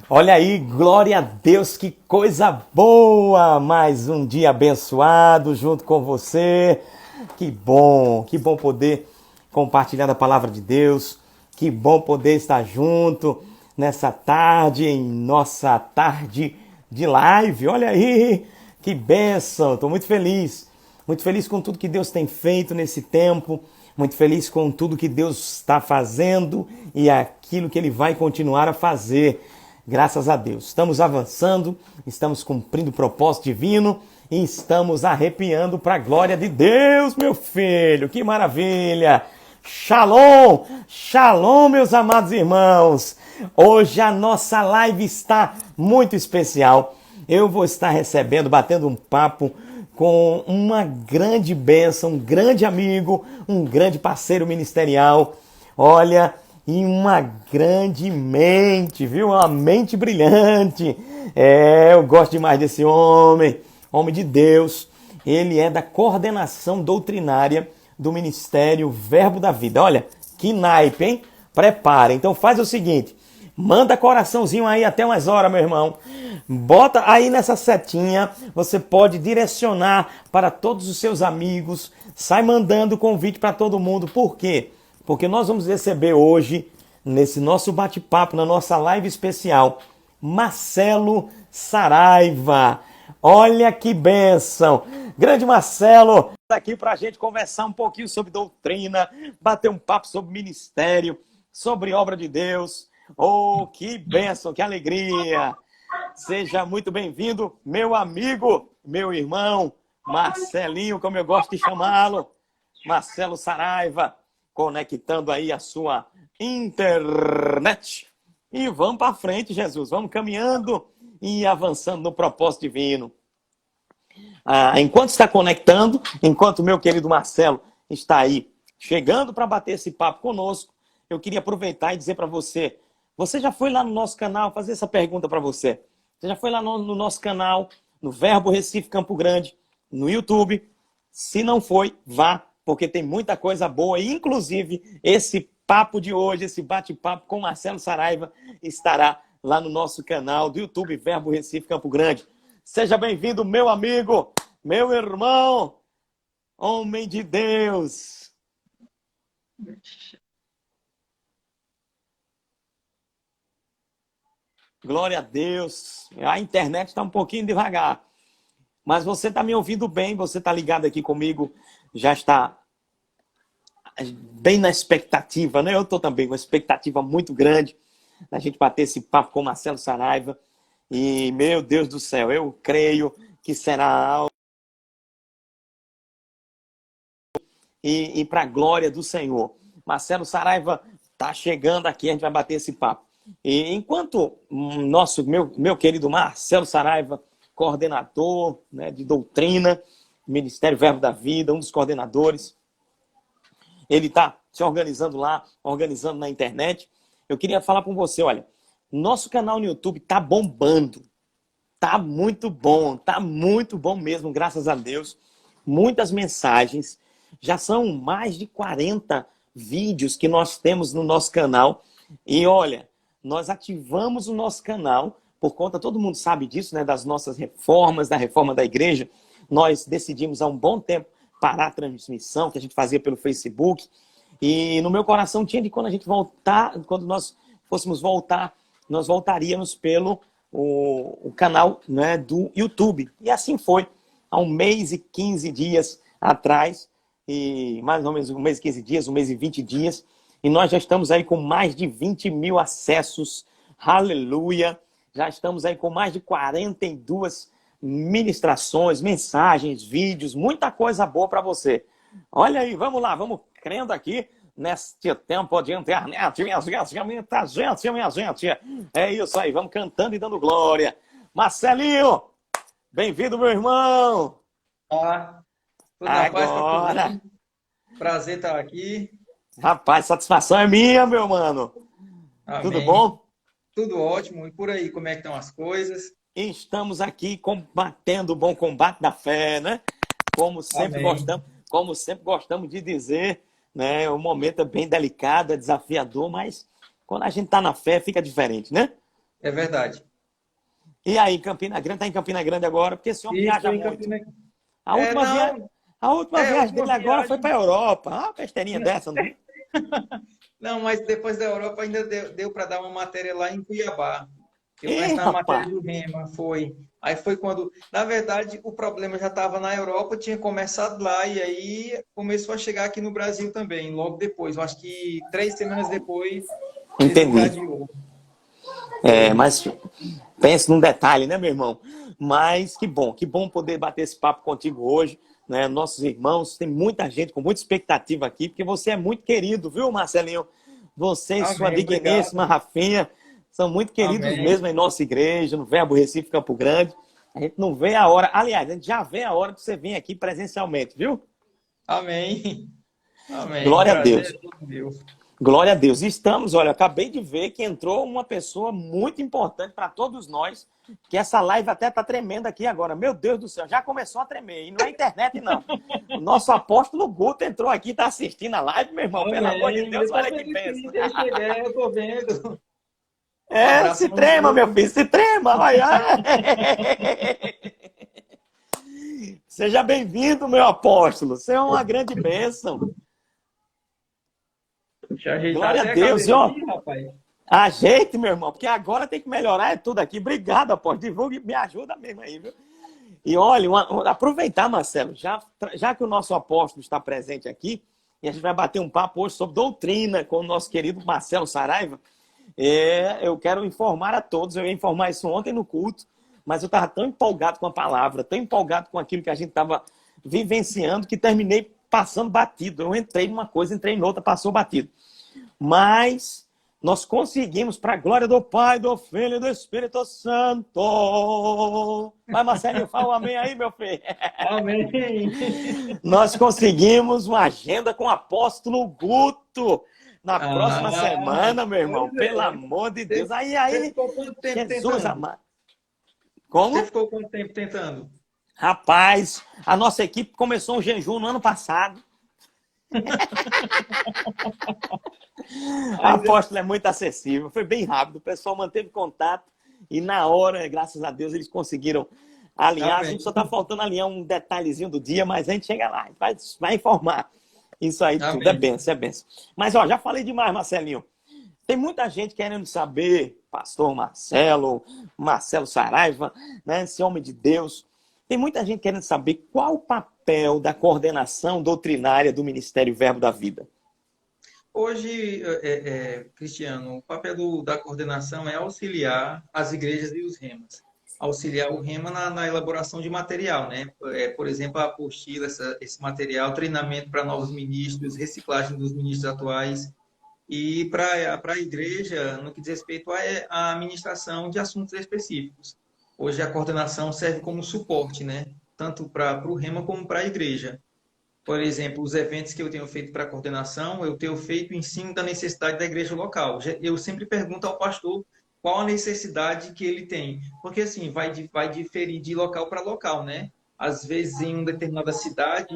Olha aí, glória a Deus, que coisa boa! Mais um dia abençoado junto com você. Que bom poder compartilhar a palavra de Deus. Que bom poder estar junto nessa tarde, em nossa tarde de live. Olha aí, que bênção! Estou muito feliz com tudo que Deus tem feito nesse tempo. Muito feliz com tudo que Deus está fazendo e aquilo que Ele vai continuar a fazer. Graças a Deus. Estamos avançando, estamos cumprindo o propósito divino e estamos arrepiando para a glória de Deus, meu filho. Que maravilha! Shalom! Shalom, meus amados irmãos! Hoje a nossa live está muito especial. Eu vou estar recebendo, batendo um papo com uma grande bênção, um grande amigo, um grande parceiro ministerial. Olha, e uma grande mente, viu? Uma mente brilhante. Eu gosto demais desse homem, homem de Deus. Ele é da coordenação doutrinária do Ministério Verbo da Vida. Olha, que naipe, hein? Prepara. Então faz o seguinte, manda coraçãozinho aí até umas horas, meu irmão. Bota aí nessa setinha, você pode direcionar para todos os seus amigos. Sai mandando convite para todo mundo. Por quê? Porque nós vamos receber hoje, nesse nosso bate-papo, na nossa live especial, Marcelo Saraiva. Olha que bênção! Grande Marcelo, está aqui para a gente conversar um pouquinho sobre doutrina, bater um papo sobre ministério, sobre obra de Deus. Oh, que bênção, que alegria! Seja muito bem-vindo, meu amigo, meu irmão, Marcelinho, como eu gosto de chamá-lo, Marcelo Saraiva, conectando aí a sua internet. E vamos para frente, Jesus, vamos caminhando e avançando no propósito divino. Enquanto está conectando, enquanto o meu querido Marcelo está aí chegando para bater esse papo conosco, eu queria aproveitar e dizer para você, você já foi lá no nosso canal, fazer essa pergunta para você. Você já foi lá no nosso canal, no Verbo Recife Campo Grande, no YouTube? Se não foi, vá, porque tem muita coisa boa. E, inclusive, esse papo de hoje, esse bate-papo com Marcelo Saraiva, estará lá no nosso canal do YouTube Verbo Recife Campo Grande. Seja bem-vindo, meu amigo, meu irmão, homem de Deus. Glória a Deus. A internet está um pouquinho devagar. Mas você está me ouvindo bem, você está ligado aqui comigo, já está bem na expectativa, né? Eu estou também com uma expectativa muito grande da gente bater esse papo com o Marcelo Saraiva. E, meu Deus do céu, eu creio que será algo e para a glória do Senhor. Marcelo Saraiva está chegando aqui, a gente vai bater esse papo. E enquanto meu querido Marcelo Saraiva, coordenador, né, de doutrina, Ministério Verbo da Vida, um dos coordenadores, ele está se organizando lá, organizando na internet. Eu queria falar com você, olha, nosso canal no YouTube está bombando, está muito bom mesmo, graças a Deus. Muitas mensagens, já são mais de 40 vídeos que nós temos no nosso canal. E olha, nós ativamos o nosso canal por conta, todo mundo sabe disso, né, das nossas reformas, da reforma da igreja. Nós decidimos há um bom tempo parar a transmissão que a gente fazia pelo Facebook. E no meu coração tinha de quando a gente voltar, quando nós fôssemos voltar, nós voltaríamos pelo o canal, né, do YouTube. E assim foi, há 1 mês e 15 dias atrás, e mais ou menos 1 mês e 15 dias, 1 mês e 20 dias, e nós já estamos aí com mais de 20 mil acessos, aleluia, já estamos aí com mais de 42 ministrações, mensagens, vídeos, muita coisa boa para você. Olha aí, vamos lá, vamos crendo aqui neste tempo de internet, minha gente. É isso aí, vamos cantando e dando glória. Marcelinho, bem-vindo, meu irmão. Olá, tudo na paz para todo Agora, mundo. Prazer estar aqui. rapaz, satisfação é minha, meu mano. Tudo Amém. bom? Tudo ótimo. E por aí, como é que estão as coisas? Estamos aqui combatendo o bom combate da fé, né? Amém. Como sempre gostamos de dizer, né? O momento é bem delicado, é desafiador, mas quando a gente está na fé fica diferente, né? É verdade. E aí, Campina Grande, tá em Campina Grande agora, porque esse homem Isso, viaja estou em muito. Campina. A última viagem, Não, a última a viagem última dele agora foi viagem. para a Europa. Ah, uma besteirinha dessa, não viu? Não, mas depois da Europa ainda deu para dar uma matéria lá em Cuiabá. Eu Ih, lembro na matéria rapaz. do Rema, foi. Aí foi quando, na verdade, o problema já estava na Europa, tinha começado lá, e aí começou a chegar aqui no Brasil também, logo depois. Eu acho que 3 semanas depois Entendi. desencadeou. É, Foi. mas pense num detalhe, né, meu irmão? Mas que bom poder bater esse papo contigo hoje, né? Nossos irmãos, tem muita gente com muita expectativa aqui, porque você é muito querido, viu, Marcelinho? Você e sua Amém, obrigado. digníssima Rafinha são muito queridos Amém. mesmo em nossa igreja, no Verbo Recife Campo Grande. A gente não vê a hora, aliás, a gente já vê a hora de você vir aqui presencialmente, viu? Amém. Amém. Glória a Prazer Deus. é todo meu. Glória a Deus. Estamos, olha, acabei de ver que entrou uma pessoa muito importante para todos nós, que essa live até está tremendo aqui agora. Meu Deus do céu, já começou a tremer. E não é internet, não. O nosso apóstolo Guto entrou aqui, está assistindo a live, meu irmão. Pelo amor de Amém. Eu Deus, estou olha que vendo bênção. sim, desde chegar, eu estou vendo. Um É, se abração, trema, meu Guto. filho, se trema. Olha. Seja bem-vindo, meu apóstolo. Você é uma grande bênção. Deixa eu ajeitar Glória a até a Deus. E, cadeira ó, aqui, rapaz. ajeite, meu irmão, porque agora tem que melhorar é tudo aqui. Obrigado, apóstolo. Divulgue, me ajuda mesmo aí, viu? E olha, aproveitar, Marcelo, já que o nosso apóstolo está presente aqui, e a gente vai bater um papo hoje sobre doutrina com o nosso querido Marcelo Saraiva, eu quero informar a todos, eu ia informar isso ontem no culto, mas eu estava tão empolgado com a palavra, tão empolgado com aquilo que a gente estava vivenciando, que terminei passando batido. Eu entrei numa coisa, entrei em outra, passou batido. Mas nós conseguimos, para a glória do Pai, do Filho e do Espírito Santo. Vai, Marcelinho, fala um amém aí, meu filho. Amém. Nós conseguimos uma agenda com o apóstolo Guto na próxima Ah, semana, meu irmão. pois Pelo é. amor de Deus. Você, você Aí, ficou quanto tempo Jesus tentando? amado. Você Como? ficou quanto tempo tentando? Rapaz, a nossa equipe começou um jejum no ano passado. O Ainda. apóstolo é muito acessível, foi bem rápido, o pessoal manteve contato e na hora, graças a Deus, eles conseguiram alinhar. A Amém. gente só está faltando alinhar um detalhezinho do dia, mas a gente chega lá, vai informar. Isso aí tudo é Amém. benção, é benção. Mas ó, já falei demais, Marcelinho. Tem muita gente querendo saber, pastor Marcelo, Marcelo Saraiva, né, esse homem de Deus. Tem muita gente querendo saber qual o papel da coordenação doutrinária do Ministério Verbo da Vida. Hoje, Cristiano, o papel da coordenação é auxiliar as igrejas e os remas. Auxiliar o rema na elaboração de material, né? Por exemplo, a apostila, esse material, treinamento para novos ministros, reciclagem dos ministros atuais. E para a igreja, no que diz respeito à administração de assuntos específicos. Hoje a coordenação serve como suporte, né? Tanto para o rema como para a igreja. Por exemplo, os eventos que eu tenho feito para coordenação, eu tenho feito em cima da necessidade da igreja local. Eu sempre pergunto ao pastor qual a necessidade que ele tem, porque assim, vai diferir de local para local, né? Às vezes, em uma determinada cidade,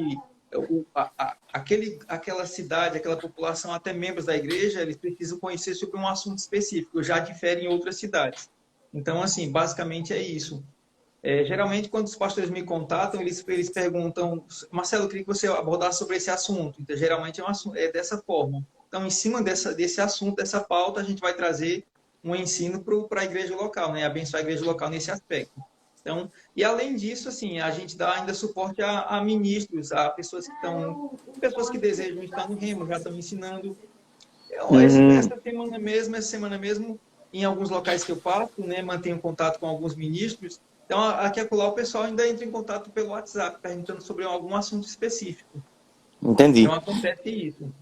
aquela cidade, aquela população, até membros da igreja, eles precisam conhecer sobre um assunto específico, já difere em outras cidades. Então, assim, basicamente é isso. Geralmente, quando os pastores me contatam, eles perguntam, Marcelo, eu queria que você abordasse sobre esse assunto. Então, geralmente é dessa forma. Então, em cima desse assunto, dessa pauta, a gente vai trazer um ensino para a igreja local, né? Abençoar a igreja local nesse aspecto. Então, e além disso, assim, a gente dá ainda suporte a ministros, a pessoas que desejam estar no remo, já estão ensinando. Essa semana mesmo, em alguns locais que eu passo, né, mantenho contato com alguns ministros. Então, aqui e acolá, o pessoal ainda entra em contato pelo WhatsApp, perguntando sobre algum assunto específico. Entendi. Então, acontece isso.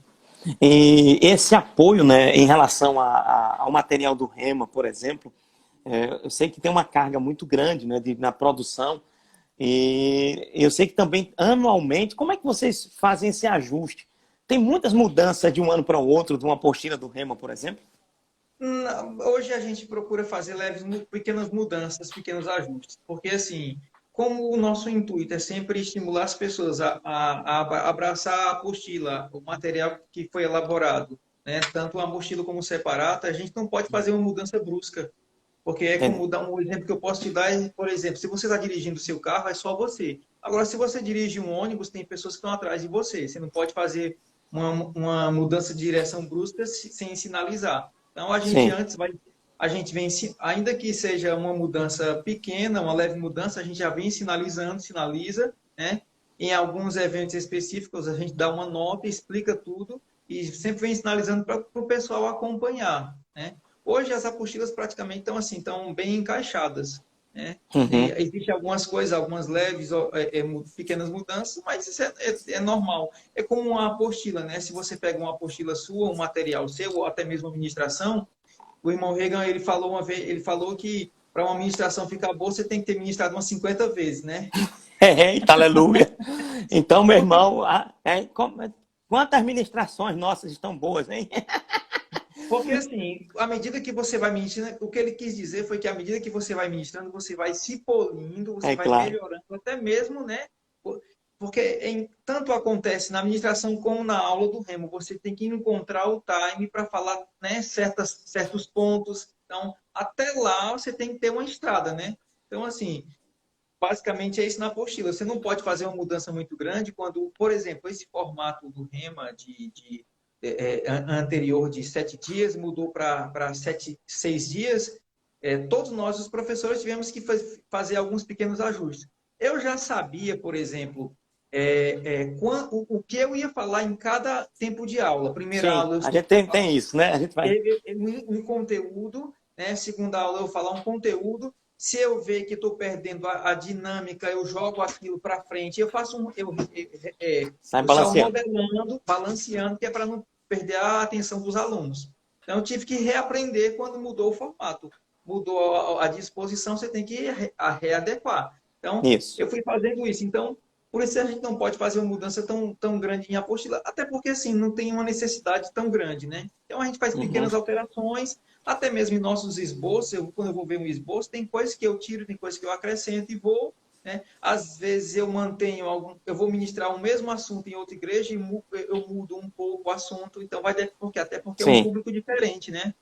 E esse apoio, né, em relação ao material do Rema, por exemplo, eu sei que tem uma carga muito grande, né, na produção. E eu sei que também, anualmente, como é que vocês fazem esse ajuste? Tem muitas mudanças de um ano para o outro, de uma apostila do Rema, por exemplo? Hoje a gente procura fazer pequenas mudanças, pequenos ajustes, porque assim, como o nosso intuito é sempre estimular as pessoas a abraçar a apostila, o material que foi elaborado, né? Tanto uma apostila como separata, a gente não pode fazer uma mudança brusca, Porque é Entendi. como dar um exemplo que eu posso te dar, é, por exemplo, se você está dirigindo o seu carro, é só você. Agora, se você dirige um ônibus, tem pessoas que estão atrás de você. Você não pode fazer uma mudança de direção brusca sem sinalizar. Então, a gente Sim. antes vai, a gente vem, ainda que seja uma mudança pequena, uma leve mudança, a gente já vem sinalizando, sinaliza, né? Em alguns eventos específicos, a gente dá uma nota, explica tudo e sempre vem sinalizando para o pessoal acompanhar, né? Hoje as apostilas praticamente estão assim, estão bem encaixadas, né? Uhum. Existem algumas coisas, algumas leves, pequenas mudanças, mas isso é normal. É como uma apostila, né? Se você pega uma apostila sua, um material seu, ou até mesmo uma ministração, o irmão Reagan, ele falou uma vez, ele falou que para uma ministração ficar boa, você tem que ter ministrado umas 50 vezes, né? Eita, aleluia. Então, meu Porque irmão, quantas ministrações nossas estão boas, hein? Porque, assim, à medida que você vai ministrando, o que ele quis dizer foi que à medida que você vai ministrando, você vai se polindo, você É vai claro. melhorando, até mesmo, né? Porque tanto acontece na ministração como na aula do remo, você tem que encontrar o time para falar, né, certos pontos. Então, até lá você tem que ter uma estrada, né? Então, assim, basicamente é isso na apostila. Você não pode fazer uma mudança muito grande quando, por exemplo, esse formato do REMA anterior de 7 dias mudou para 6 dias. Todos nós, os professores, tivemos que fazer alguns pequenos ajustes. Eu já sabia, por exemplo, o que eu ia falar em cada tempo de aula. Primeira Sim, aula eu a sei gente tem isso, né? A gente vai. um conteúdo, né? Segunda aula eu falar um conteúdo. Se eu ver que estou perdendo a dinâmica, eu jogo aquilo para frente. Eu faço Sai eu saio balanceando. modelando, balanceando, que é para não perder a atenção dos alunos. Então eu tive que reaprender quando mudou o formato, mudou a disposição, você tem que readequar. Então Isso. eu fui fazendo isso. Então por isso a gente não pode fazer uma mudança tão grande em apostila, até porque assim não tem uma necessidade tão grande, né? Então a gente faz Uhum. pequenas alterações, até mesmo em nossos esboços. Quando eu vou ver um esboço, tem coisas que eu tiro, tem coisas que eu acrescento e vou, né? Às vezes eu mantenho eu vou ministrar o mesmo assunto em outra igreja e eu mudo um pouco o assunto, então vai porque até porque é um Sim, público diferente, né?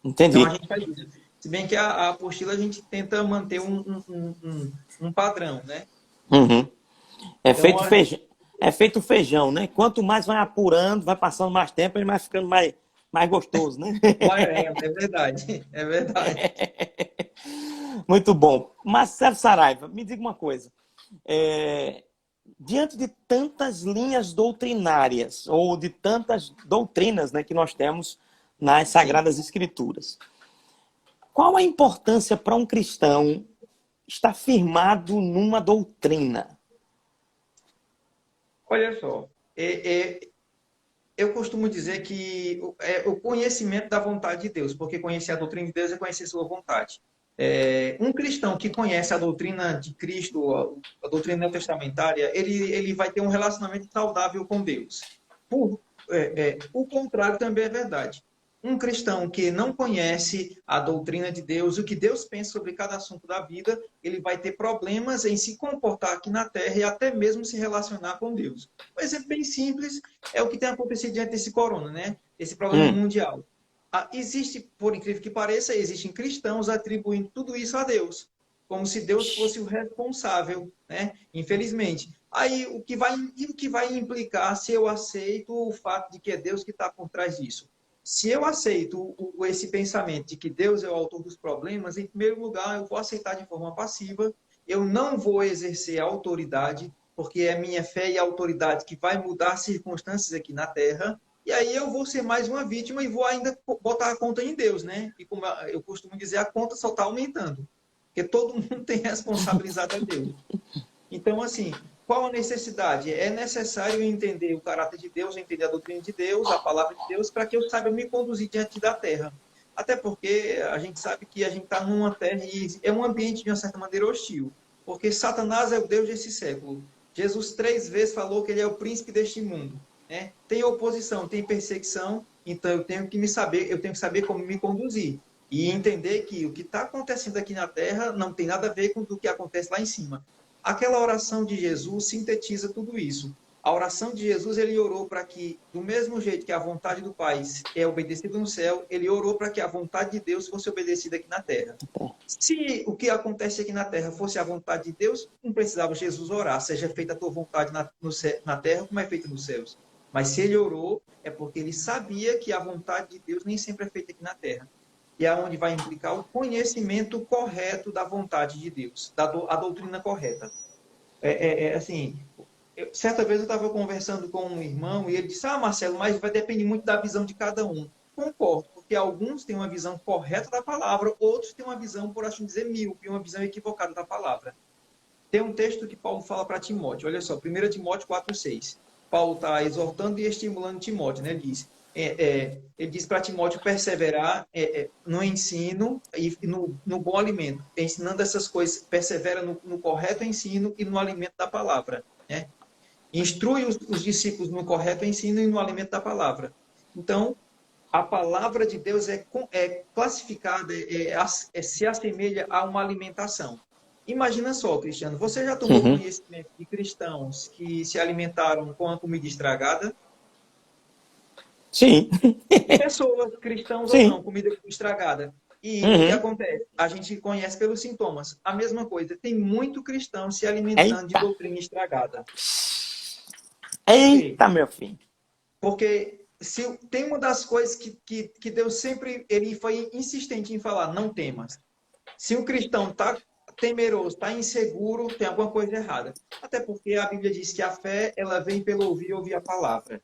Então a entendi. gente faz isso. Se bem que a apostila a gente tenta manter um padrão, né? Uhum. É Então feito feijão, é feito feijão, né? Quanto mais vai apurando, vai passando mais tempo, ele vai ficando mais gostoso, né? é verdade, é verdade. Muito bom. Marcelo Saraiva, me diga uma coisa. É, diante de tantas linhas doutrinárias, ou de tantas doutrinas, né, que nós temos nas Sim. Sagradas Escrituras, qual a importância para um cristão estar firmado numa doutrina? Olha só, eu costumo dizer que o conhecimento da vontade de Deus, porque conhecer a doutrina de Deus é conhecer sua vontade. Um cristão que conhece a doutrina de Cristo, a doutrina neotestamentária, ele vai ter um relacionamento saudável com Deus. Por, o contrário também é verdade. Um cristão que não conhece a doutrina de Deus, o que Deus pensa sobre cada assunto da vida, ele vai ter problemas em se comportar aqui na Terra e até mesmo se relacionar com Deus. Um exemplo bem simples é o que tem acontecido diante desse corona, né? Esse problema Hum, mundial. Existe, por incrível que pareça, existem cristãos atribuindo tudo isso a Deus, como se Deus fosse o responsável, né? Infelizmente. Aí o que vai implicar se eu aceito o fato de que é Deus que está por trás disso? Se eu aceito esse pensamento de que Deus é o autor dos problemas, em primeiro lugar, eu vou aceitar de forma passiva, eu não vou exercer a autoridade, porque é minha fé e a autoridade que vai mudar circunstâncias aqui na Terra, e aí eu vou ser mais uma vítima e vou ainda botar a conta em Deus, né? E como eu costumo dizer, a conta só está aumentando, porque todo mundo tem responsabilizado a Deus. Então, assim, qual a necessidade? É necessário entender o caráter de Deus, entender a doutrina de Deus, a palavra de Deus, para que eu saiba me conduzir diante da terra. Até porque a gente sabe que a gente está numa terra e é um ambiente, de uma certa maneira, hostil. Porque Satanás é o Deus desse século. Jesus 3 vezes falou que ele é o príncipe deste mundo. Né? Tem oposição, tem perseguição, então eu tenho que saber como me conduzir. E entender que o que está acontecendo aqui na terra não tem nada a ver com o que acontece lá em cima. Aquela oração de Jesus sintetiza tudo isso. A oração de Jesus, ele orou para que, do mesmo jeito que a vontade do Pai é obedecida no céu, ele orou para que a vontade de Deus fosse obedecida aqui na terra. Se o que acontece aqui na terra fosse a vontade de Deus, não precisava Jesus orar, seja feita a tua vontade na terra como é feita nos céus. Mas se ele orou, é porque ele sabia que a vontade de Deus nem sempre é feita aqui na terra. E é onde vai implicar o conhecimento correto da vontade de Deus, a doutrina correta. Assim, certa vez eu estava conversando com um irmão e ele disse, Marcelo, mas vai depender muito da visão de cada um. Concordo, porque alguns têm uma visão correta da palavra, outros têm uma visão, por assim dizer, míope, uma visão equivocada da palavra. Tem um texto que Paulo fala para Timóteo, olha só, 1 Timóteo 4,6. Paulo está exortando e estimulando Timóteo, né? Ele diz para Timóteo perseverar no ensino e no bom alimento, ensinando essas coisas, persevera no correto ensino e no alimento da palavra, né? Instrui os discípulos no correto ensino e no alimento da palavra. Então, a palavra de Deus é classificada, se assemelha a uma alimentação. Imagina só, Cristiano, você já tomou conhecimento de cristãos que se alimentaram com a comida estragada? Sim. Pessoas, cristãos ou Sim. não, comida estragada. E o que acontece? A gente conhece pelos sintomas. A mesma coisa, tem muito cristão se alimentando de Eita. doutrina estragada. Eita, meu filho. Porque se tem uma das coisas que Deus sempre ele foi insistente em falar, não temas. Se o cristão está temeroso, está inseguro, tem alguma coisa errada. Até porque a Bíblia diz que a fé ela vem pelo ouvir a palavra.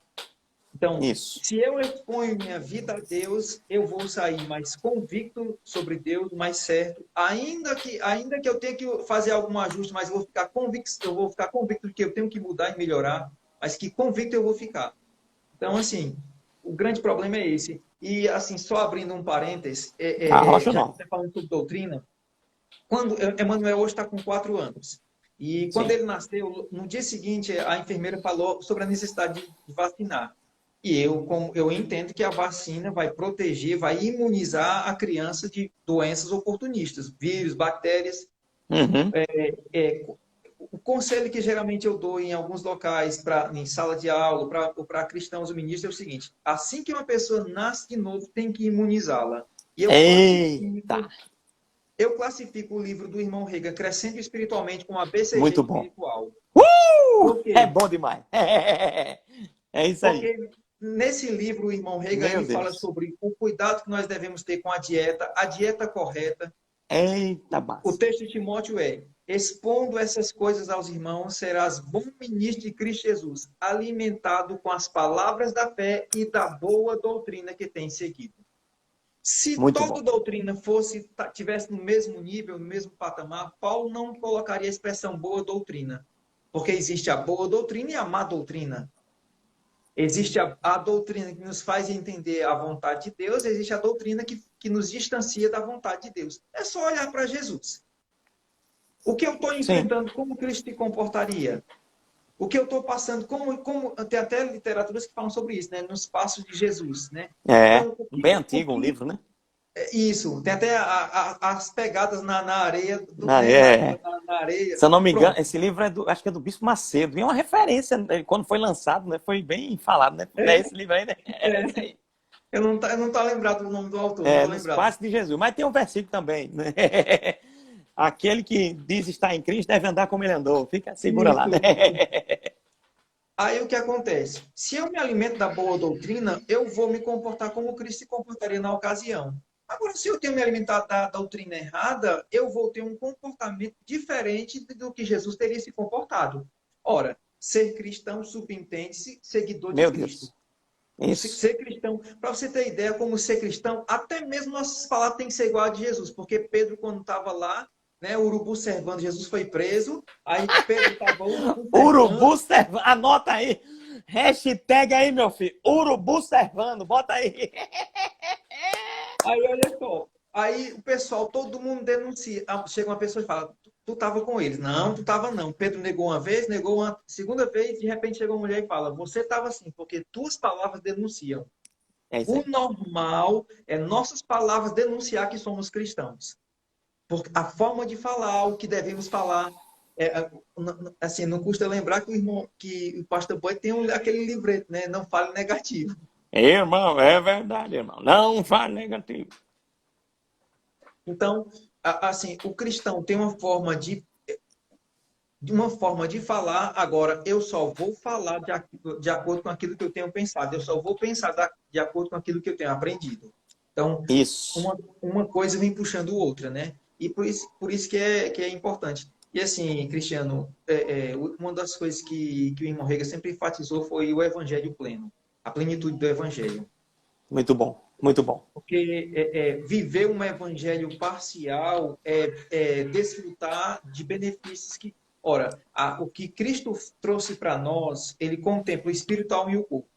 Então, Isso. se eu exponho minha vida a Deus, eu vou sair mais convicto sobre Deus, mais certo. Ainda que eu tenha que fazer algum ajuste, mas eu vou ficar convicto de que eu tenho que mudar e melhorar, mas que convicto eu vou ficar. Então, assim, o grande problema é esse. E, assim, só abrindo um parênteses, já que você está falando sobre doutrina, quando Emanuel hoje está com 4 anos. E quando ele nasceu, no dia seguinte, a enfermeira falou sobre a necessidade de vacinar. E eu entendo que a vacina vai proteger, vai imunizar a criança de doenças oportunistas, vírus, bactérias. O conselho que geralmente eu dou em alguns locais, em sala de aula, para cristãos ou ministros, é o seguinte: assim que uma pessoa nasce de novo, tem que imunizá-la. E eu classifico o livro do irmão Reagan, Crescendo Espiritualmente, como a BCG Muito bom. espiritual. É bom demais. É isso aí. Porque nesse livro, o irmão Reagan ele fala sobre o cuidado que nós devemos ter com a dieta correta. Eita, o texto de Timóteo é: expondo essas coisas aos irmãos, serás bom ministro de Cristo Jesus, alimentado com as palavras da fé e da boa doutrina que tem seguido. Se toda doutrina tivesse no mesmo nível, no mesmo patamar, Paulo não colocaria a expressão boa doutrina. Porque existe a boa doutrina e a má doutrina. Existe a doutrina que nos faz entender a vontade de Deus, existe a doutrina que nos distancia da vontade de Deus. É só olhar para Jesus. O que eu estou enfrentando, como Cristo se comportaria? O que eu estou passando, tem até literaturas que falam sobre isso, né? Nos passos de Jesus, né? Então, bem antigo um livro, né? Isso, tem até as pegadas na areia. Na areia. Se eu não me engano, esse livro acho que é do Bispo Macedo. E é uma referência, quando foi lançado, né? Foi bem falado, né? É esse livro aí, né? Eu não tô lembrado do nome do autor. Nos Passos de Jesus. Mas tem um versículo também, né? Aquele que diz estar em Cristo deve andar como ele andou. Segura lá, né? Aí o que acontece? Se eu me alimento da boa doutrina, eu vou me comportar como Cristo se comportaria na ocasião. Agora, se eu tenho me alimentado da doutrina errada, eu vou ter um comportamento diferente do que Jesus teria se comportado. Ora, ser cristão subentende-se seguidor de Cristo. Isso. Ser cristão, para você ter ideia como ser cristão, até mesmo nossas palavras têm que ser igual a de Jesus, porque Pedro, quando estava lá, né, o urubu servando, Jesus foi preso, aí Pedro estava urubu servando, anota aí, hashtag aí, meu filho, urubu servando, bota aí. Aí, olha só, aí o pessoal, todo mundo denuncia, chega uma pessoa e fala, tu estava com eles. Não, tu estava não. Pedro negou uma vez, negou uma segunda vez, de repente chega uma mulher e fala, você estava assim, porque tuas palavras denunciam. O normal é nossas palavras denunciar que somos cristãos. Porque a forma de falar, o que devemos falar, assim, não custa lembrar que que o pastor Boy tem aquele livreto, né? Não fale negativo. Irmão, é verdade, irmão. Não fale negativo. Então, assim, o cristão tem uma forma de falar. Agora, eu só vou falar de acordo com aquilo que eu tenho pensado. Eu só vou pensar de acordo com aquilo que eu tenho aprendido. Então, Isso. uma coisa vem puxando outra, né? E por isso que é importante. E assim, Cristiano, uma das coisas que o irmão Rega sempre enfatizou foi o evangelho pleno, a plenitude do evangelho. Muito bom, muito bom. Porque viver um evangelho parcial é desfrutar de benefícios que. Ora, o que Cristo trouxe para nós, ele contempla o espiritual e o corpo.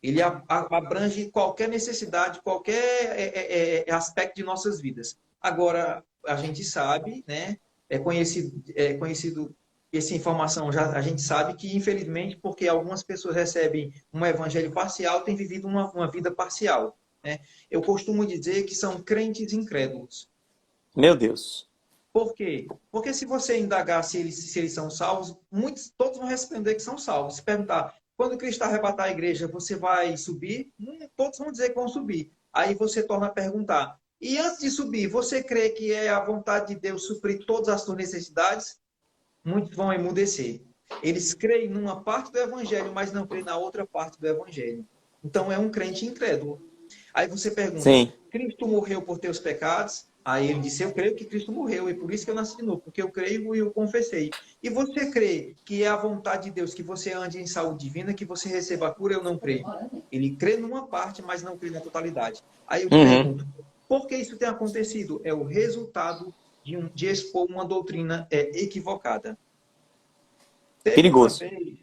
Ele abrange qualquer necessidade, qualquer aspecto de nossas vidas. Agora, a gente sabe, né? É conhecido essa informação já a gente sabe que, infelizmente, porque algumas pessoas recebem um evangelho parcial, têm vivido uma vida parcial, né? Eu costumo dizer que são crentes incrédulos. Meu Deus. Por quê? Porque se você indagar se eles são salvos, todos vão responder que são salvos. Se perguntar, quando Cristo arrebatar a igreja, você vai subir? Todos vão dizer que vão subir. Aí você torna a perguntar, e antes de subir, você crê que é a vontade de Deus suprir todas as suas necessidades? Muitos vão emudecer. Eles creem numa parte do evangelho, mas não creem na outra parte do evangelho. Então é um crente incrédulo. Aí você pergunta, Sim. Cristo morreu por teus pecados? Aí ele disse, eu creio que Cristo morreu, e por isso que eu nasci de novo, porque eu creio e eu confessei. E você crê que é a vontade de Deus que você ande em saúde divina, que você receba a cura? Eu não creio. Ele crê numa parte, mas não crê na totalidade. Aí eu te Uhum. pergunto, por que isso tem acontecido? É o resultado de expor uma doutrina equivocada. Teve uma Perigoso. vez,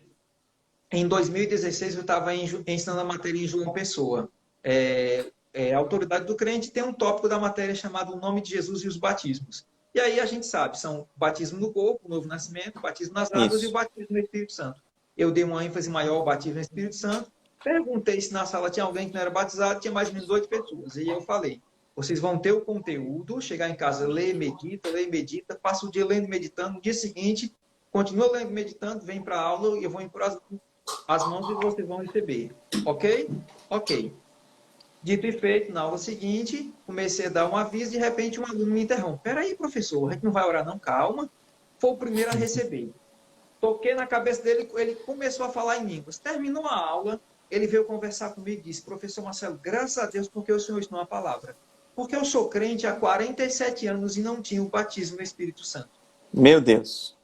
em 2016, eu estava ensinando a matéria em João Pessoa. A autoridade do crente tem um tópico da matéria chamado O Nome de Jesus e os Batismos. E aí a gente sabe, são o batismo no corpo, o novo nascimento, o batismo nas águas e o Isso. batismo no Espírito Santo. Eu dei uma ênfase maior ao batismo no Espírito Santo, perguntei se na sala tinha alguém que não era batizado, tinha mais ou menos 8 pessoas. E eu falei, vocês vão ter o conteúdo, chegar em casa, lê e medita, passa o dia lendo e meditando, no dia seguinte, continua lendo e meditando, vem para a aula e eu vou impor as mãos e vocês vão receber. Ok? Ok. Dito e feito, na aula seguinte, comecei a dar um aviso, de repente um aluno me interrompe. Peraí, professor, a gente não vai orar não? Calma. Foi o primeiro a receber. Toquei na cabeça dele, ele começou a falar em línguas. Terminou a aula, ele veio conversar comigo e disse, professor Marcelo, graças a Deus porque o senhor ensinou a palavra. Porque eu sou crente há 47 anos e não tinha o batismo no Espírito Santo. Meu Deus.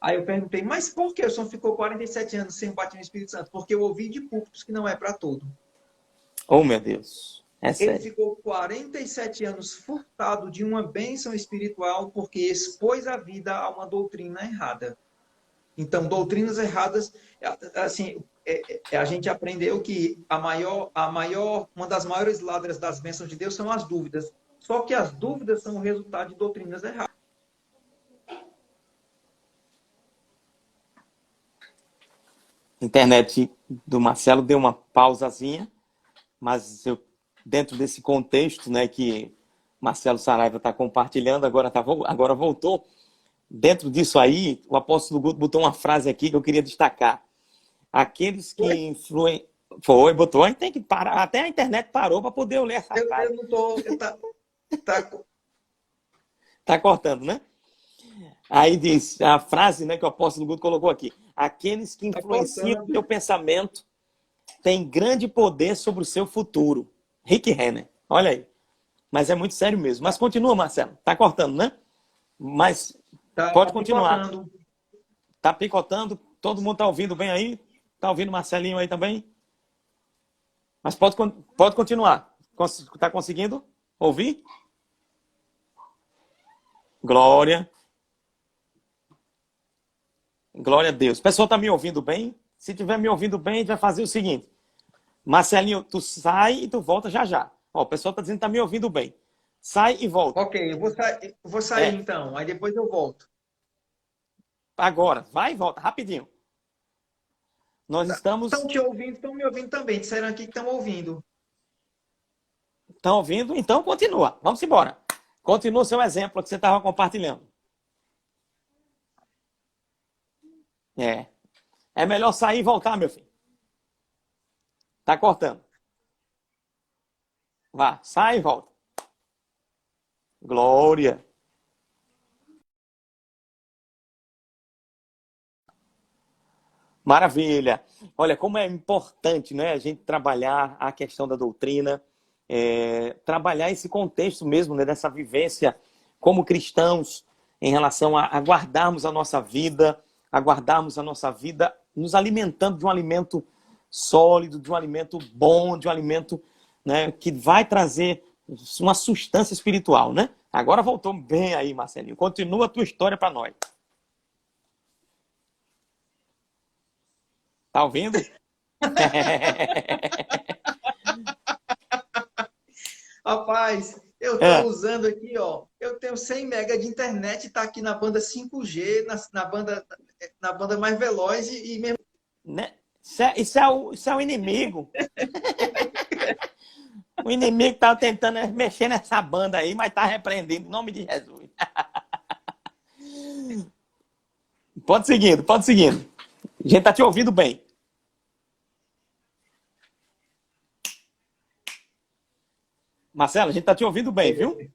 Aí eu perguntei, mas por que o senhor ficou 47 anos sem o batismo no Espírito Santo? Porque eu ouvi de púlpitos que não é para todo. Oh, meu Deus. É Ele sério. ficou 47 anos furtado de uma bênção espiritual porque expôs a vida a uma doutrina errada. Então, doutrinas erradas, assim, a gente aprendeu que uma das maiores ladras das bênçãos de Deus são as dúvidas. Só que as dúvidas são o resultado de doutrinas erradas. A internet do Marcelo deu uma pausazinha, mas eu, dentro desse contexto, né, que Marcelo Saraiva está compartilhando, agora voltou. Dentro disso aí, o apóstolo Guto botou uma frase aqui que eu queria destacar. Aqueles que influem. Foi, botou, a gente tem que parar. Até a internet parou para poder eu ler essa frase. Eu não estou. Tá cortando, né? Aí diz a frase, né, que o apóstolo Guto colocou aqui. Aqueles que influenciam o teu pensamento têm grande poder sobre o seu futuro. Rick Renner. Olha aí. Mas é muito sério mesmo. Mas continua, Marcelo. Tá cortando, né? Mas pode continuar. Picotando. Tá picotando. Todo mundo tá ouvindo bem aí? Tá ouvindo o Marcelinho aí também? Mas pode continuar. Tá conseguindo ouvir? Glória. Glória a Deus. O pessoal tá me ouvindo bem? Se tiver me ouvindo bem, a gente vai fazer o seguinte. Marcelinho, tu sai e tu volta já já. Ó, o pessoal tá dizendo que tá me ouvindo bem. Sai e volta. Ok, eu vou sair então, aí depois eu volto. Agora, vai e volta, rapidinho. Nós estamos... Estão te ouvindo, estão me ouvindo também. Disseram aqui que estão ouvindo. Estão ouvindo? Então continua. Vamos embora. Continua o seu exemplo que você estava compartilhando. É. É melhor sair e voltar, meu filho. Tá cortando. Vá, sai e volta. Glória. Maravilha. Olha, como é importante, né, a gente trabalhar a questão da doutrina, trabalhar esse contexto mesmo, né, dessa vivência como cristãos em relação a guardarmos a nossa vida nos alimentando de um alimento sólido, de um alimento bom, de um alimento, né, que vai trazer uma substância espiritual, né? Agora voltou bem aí, Marcelinho. Continua a tua história para nós. Tá ouvindo? Rapaz, eu estou É, usando aqui, ó. Eu tenho 100 mega de internet, tá aqui na banda 5G, na banda mais veloz e mesmo. né? Isso é o inimigo. O inimigo tá tentando mexer nessa banda aí, mas tá repreendido, em nome de Jesus. Pode seguindo, pode seguindo. A gente tá te ouvindo bem. Marcelo, a gente tá te ouvindo bem, viu?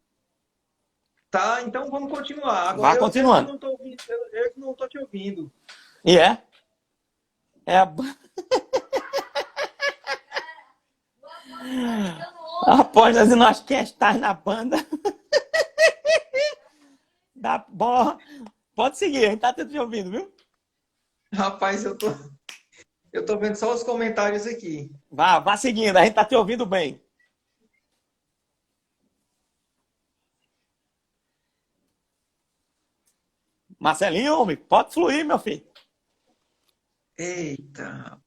Tá, então vamos continuar. Agora Vá eu que continuando. não tô ouvindo, eu que não tô te ouvindo. E é? É a... Após nós não acho que estás na banda. Da... Bom, pode seguir, a gente tá te ouvindo, viu? Rapaz, eu tô vendo só os comentários aqui. Vá seguindo, a gente tá te ouvindo bem. Marcelinho, homem, pode fluir, meu filho. Eita.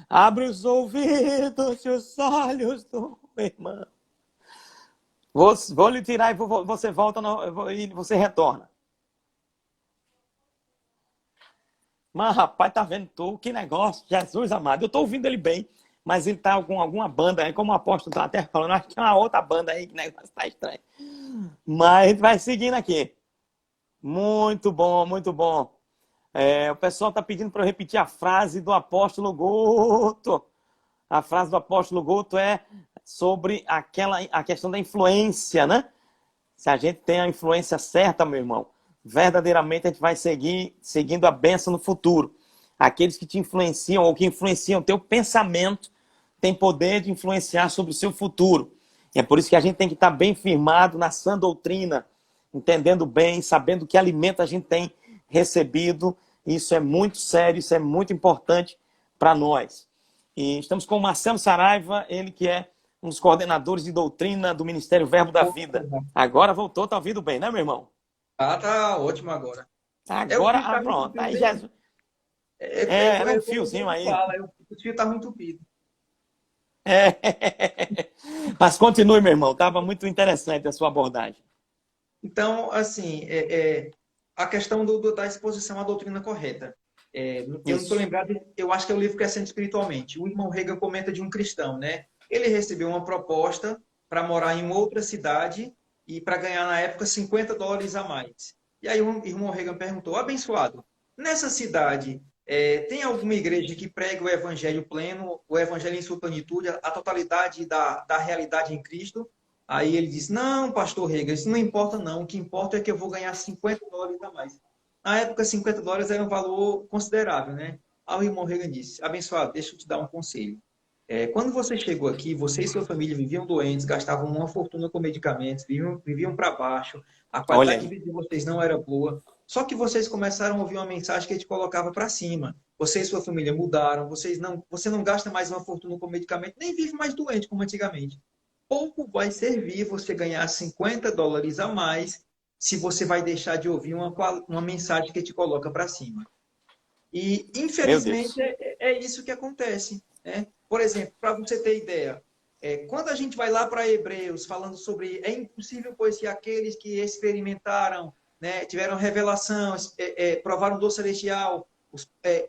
Abre os ouvidos e os olhos do irmão. Vou lhe tirar e você volta e você retorna. Mas, rapaz, tá vendo tu? Que negócio, Jesus amado. Eu tô ouvindo ele bem, mas ele tá com alguma banda aí, como o apóstolo tá até falando, acho que é uma outra banda aí, que negócio tá estranho. Mas a gente vai seguindo aqui. Muito bom, muito bom. O pessoal tá pedindo para eu repetir a frase do apóstolo Guto. A frase do apóstolo Guto é sobre a questão da influência, né? Se a gente tem a influência certa, meu irmão, verdadeiramente a gente vai seguindo a bênção no futuro. Aqueles que te influenciam ou que influenciam o teu pensamento têm poder de influenciar sobre o seu futuro. E é por isso que a gente tem que estar bem firmado na sã doutrina, entendendo bem, sabendo que alimento a gente tem recebido. Isso é muito sério, isso é muito importante para nós. E estamos com o Marcelo Saraiva, ele que é um dos coordenadores de doutrina do Ministério Verbo da Vida. Agora voltou, tá ouvindo bem, né, meu irmão? Ah, tá ótimo agora. É o Agora, fio tá muito pronto. entupido Aí aí. Jesus. É Era um como o fiozinho povo aí. fala, o fio tá muito entupido. É. Mas continue, meu irmão. Tava muito interessante a sua abordagem. Então, assim, a questão da exposição à doutrina correta. Eu não estou Isso. lembrado, eu acho que é o livro Crescendo Espiritualmente. O irmão Reagan comenta de um cristão, né? Ele recebeu uma proposta para morar em outra cidade e para ganhar, na época, US$ 50 a mais. E aí o irmão Reagan perguntou, abençoado, nessa cidade tem alguma igreja que pregue o evangelho pleno, o evangelho em sua plenitude, a totalidade da realidade em Cristo? Aí ele disse, não, pastor Reagan, isso não importa não, o que importa é que eu vou ganhar US$ 50 a mais. Na época, US$ 50 era um valor considerável, né? Aí o irmão Reagan disse, abençoado, deixa eu te dar um conselho. Quando você chegou aqui, você e sua família viviam doentes, gastavam uma fortuna com medicamentos, viviam para baixo, a Olha qualidade de aí. vida de vocês não era boa. Só que vocês começaram a ouvir uma mensagem que te colocava para cima. Você e sua família mudaram, você não gasta mais uma fortuna com medicamento, nem vive mais doente como antigamente. Pouco vai servir você ganhar US$ 50 a mais se você vai deixar de ouvir uma mensagem que te coloca para cima. E, Meu infelizmente, Deus. é isso que acontece. Né? Por exemplo, para você ter ideia, quando a gente vai lá para Hebreus, falando sobre é impossível, pois que aqueles que experimentaram, né, tiveram revelação, provaram dor celestial,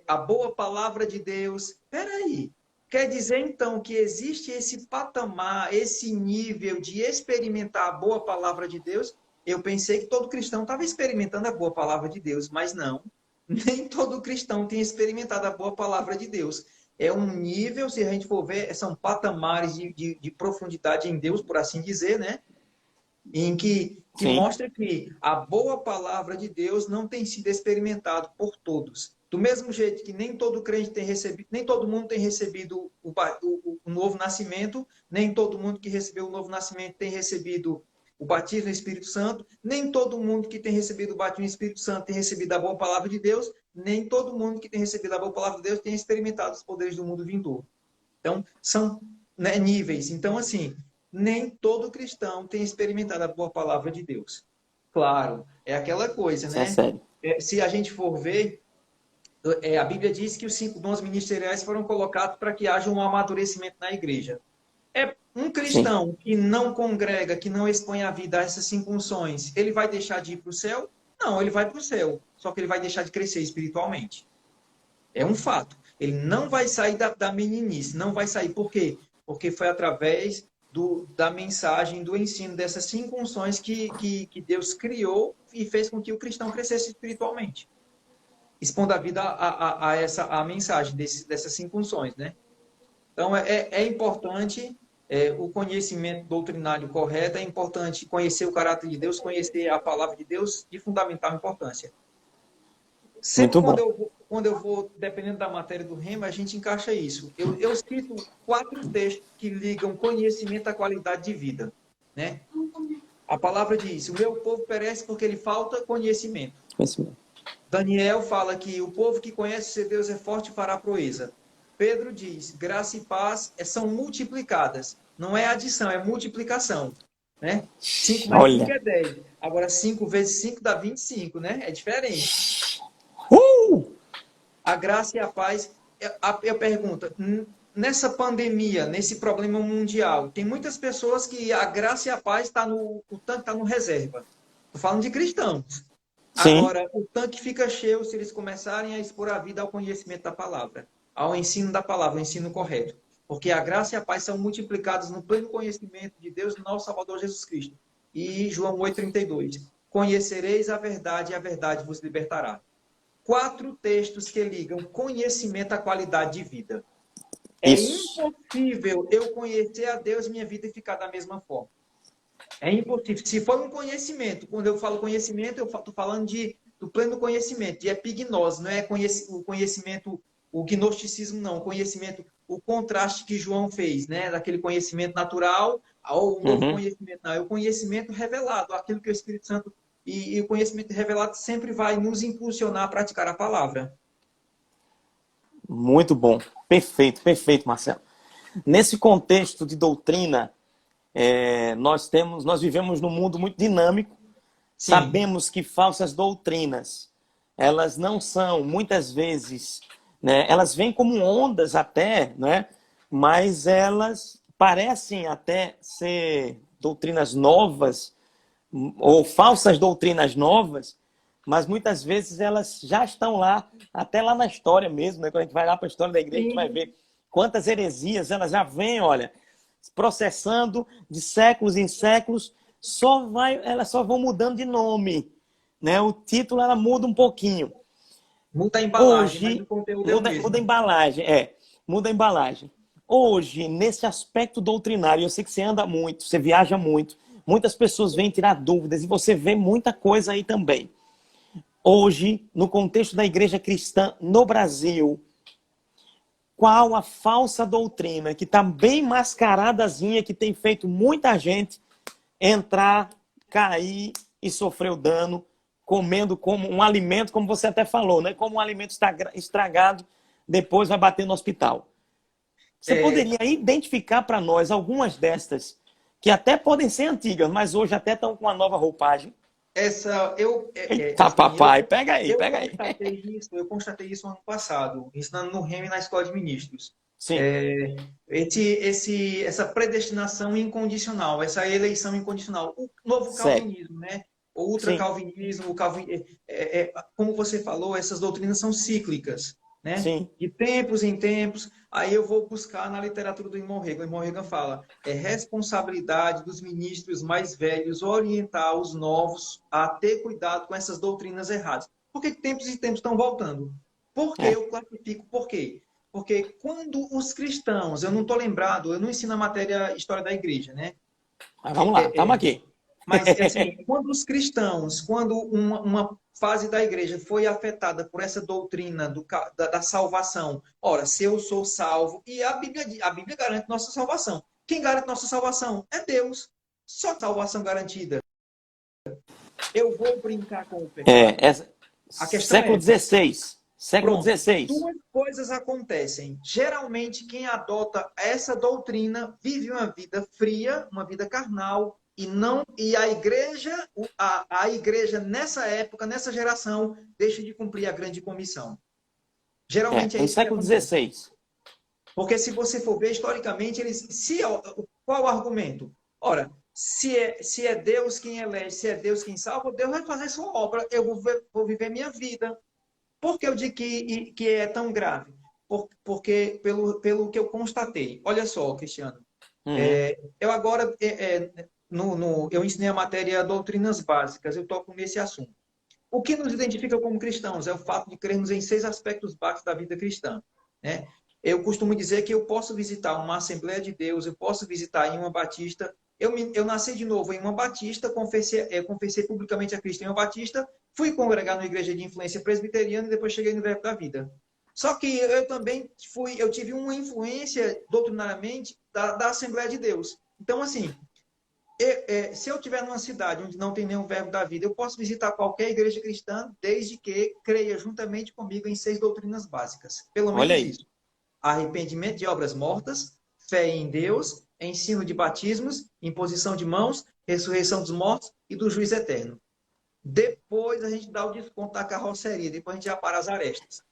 a boa palavra de Deus. Espera aí. Quer dizer, então, que existe esse patamar, esse nível de experimentar a boa palavra de Deus eu pensei que todo cristão estava experimentando a boa palavra de Deus, mas não. Nem todo cristão tem experimentado a boa palavra de Deus. É um nível, se a gente for ver, são patamares de profundidade em Deus, por assim dizer, né? Em que Sim. mostra que a boa palavra de Deus não tem sido experimentado por todos. Do mesmo jeito que nem todo crente tem recebido, nem todo mundo tem recebido o novo nascimento, nem todo mundo que recebeu o novo nascimento tem recebido o batismo no Espírito Santo, nem todo mundo que tem recebido o batismo no Espírito Santo tem recebido a boa palavra de Deus, nem todo mundo que tem recebido a boa palavra de Deus tem experimentado os poderes do mundo vindouro. Então, são, né, níveis. Então, assim, nem todo cristão tem experimentado a boa palavra de Deus. Claro, é aquela coisa, Isso é né? sério. Se a gente for ver, a Bíblia diz que os 5 dons ministeriais foram colocados para que haja um amadurecimento na igreja. É um Sim. cristão que não congrega, que não expõe a vida a essas 5 unções, ele vai deixar de ir para o céu? Não, ele vai para o céu, só que ele vai deixar de crescer espiritualmente. É um fato. Ele não vai sair da meninice, não vai sair. Por quê? Porque foi através da mensagem, do ensino dessas 5 unções que Deus criou e fez com que o cristão crescesse espiritualmente. Expondo a vida a mensagem dessas 5 unções, né? Então, é importante o conhecimento doutrinário correto, é importante conhecer o caráter de Deus, conhecer a palavra de Deus, de fundamental importância. Sempre Muito bom. quando eu vou, dependendo da matéria do Rema, a gente encaixa isso. Eu cito 4 textos que ligam conhecimento à qualidade de vida, né? A palavra diz: o meu povo perece porque ele falta conhecimento. Conhecimento. Daniel fala que o povo que conhece seu Deus é forte e fará proeza. Pedro diz: graça e paz são multiplicadas. Não é adição, é multiplicação, né? 5 mais 5 Olha. é 10. Agora, 5 vezes 5 dá 25, né? É diferente. Uh! A graça e a paz. Eu pergunto, nessa pandemia, nesse problema mundial, tem muitas pessoas que a graça e a paz o tanque está no reserva. Estou falando de cristãos. Sim. Agora, o tanque fica cheio se eles começarem a expor a vida ao conhecimento da palavra, ao ensino da palavra, ao ensino correto. Porque a graça e a paz são multiplicadas no pleno conhecimento de Deus, nosso Salvador Jesus Cristo. E João 8,32. Conhecereis a verdade e a verdade vos libertará. 4 textos que ligam conhecimento à qualidade de vida. É Isso. impossível eu conhecer a Deus e minha vida ficar da mesma forma. É impossível. Se for um conhecimento, quando eu falo conhecimento, eu estou falando do pleno conhecimento, de epignose, não é o conhecimento, o gnosticismo, não. O conhecimento, o contraste que João fez, né? Daquele conhecimento natural ao novo conhecimento. Não, é o conhecimento revelado, aquilo que o Espírito Santo e o conhecimento revelado sempre vai nos impulsionar a praticar a palavra. Muito bom. Perfeito, perfeito, Marcelo. Nesse contexto de doutrina, nós vivemos num mundo muito dinâmico. Sim. Sabemos que falsas doutrinas, elas não são, muitas vezes, né, elas vêm como ondas até, né, mas elas parecem até ser doutrinas novas, ou falsas doutrinas novas, mas muitas vezes elas já estão lá, até lá na história mesmo, né? Quando a gente vai lá para a história da igreja, a gente vai ver quantas heresias elas já vêm, olha, processando de séculos em séculos, elas só vão mudando de nome, né? O título ela muda um pouquinho. Muda a embalagem, mas Hoje, o conteúdo é o mesmo. muda a embalagem, muda a embalagem. Hoje, nesse aspecto doutrinário, eu sei que você anda muito, você viaja muito, muitas pessoas vêm tirar dúvidas e você vê muita coisa aí também. Hoje, no contexto da igreja cristã no Brasil, qual a falsa doutrina que está bem mascaradazinha, que tem feito muita gente entrar, cair e sofrer o dano, comendo como um alimento, como você até falou, né? Como um alimento estragado, depois vai bater no hospital. Você poderia identificar para nós algumas destas, que até podem ser antigas, mas hoje até estão com uma nova roupagem? Eita, papai, pega aí. Eu constatei isso ano passado, ensinando no Rema e na Escola de Ministros. Sim. Essa predestinação incondicional, essa eleição incondicional, o novo calvinismo, né? O ultracalvinismo, como você falou, essas doutrinas são cíclicas, né? Sim. De tempos em tempos, Aí eu vou buscar na literatura do irmão Reagan. O irmão Reagan fala, é responsabilidade dos ministros mais velhos orientar os novos a ter cuidado com essas doutrinas erradas. Por que tempos e tempos estão voltando? Por que É. eu classifico? Por quê? Porque quando os cristãos, eu não estou lembrado, eu não ensino a matéria História da Igreja, né? Mas vamos lá, estamos aqui. Mas, assim, quando os cristãos, quando uma fase da igreja foi afetada por essa doutrina da salvação, ora, se eu sou salvo, e a Bíblia garante nossa salvação. Quem garante nossa salvação? É Deus. Só salvação garantida. Eu vou brincar com o pecado. A questão Século é, XVI. Século pronto, XVI. duas coisas acontecem. Geralmente, quem adota essa doutrina vive uma vida fria, uma vida carnal, e a igreja nessa época, nessa geração, deixa de cumprir a grande comissão. Geralmente é No isso que século acontece. XVI. Porque se você for ver historicamente, qual o argumento? Ora, se é Deus quem elege, se é Deus quem salva, Deus vai fazer sua obra, eu vou viver minha vida. Por que eu digo que é tão grave? Porque pelo que eu constatei. Olha só, Cristiano. Uhum. Eu agora, eu ensinei a matéria Doutrinas Básicas, eu toco nesse assunto. O que nos identifica como cristãos é o fato de crermos em 6 aspectos básicos da vida cristã, né? Eu costumo dizer que eu posso visitar uma Assembleia de Deus, eu posso visitar em uma Batista. Eu nasci de novo em uma Batista, confessei publicamente a Cristo em uma Batista, fui congregar numa igreja de influência presbiteriana e depois cheguei no Verbo da Vida. Só que eu também eu tive uma influência doutrinariamente da Assembleia de Deus. Então, assim, se eu estiver numa cidade onde não tem nenhum Verbo da Vida, eu posso visitar qualquer igreja cristã, desde que creia juntamente comigo em 6 doutrinas básicas. Pelo Olha menos aí. isso. Arrependimento de obras mortas, fé em Deus, ensino de batismos, imposição de mãos, ressurreição dos mortos e do juízo eterno. Depois a gente dá o desconto da carroceria, depois a gente já para as arestas.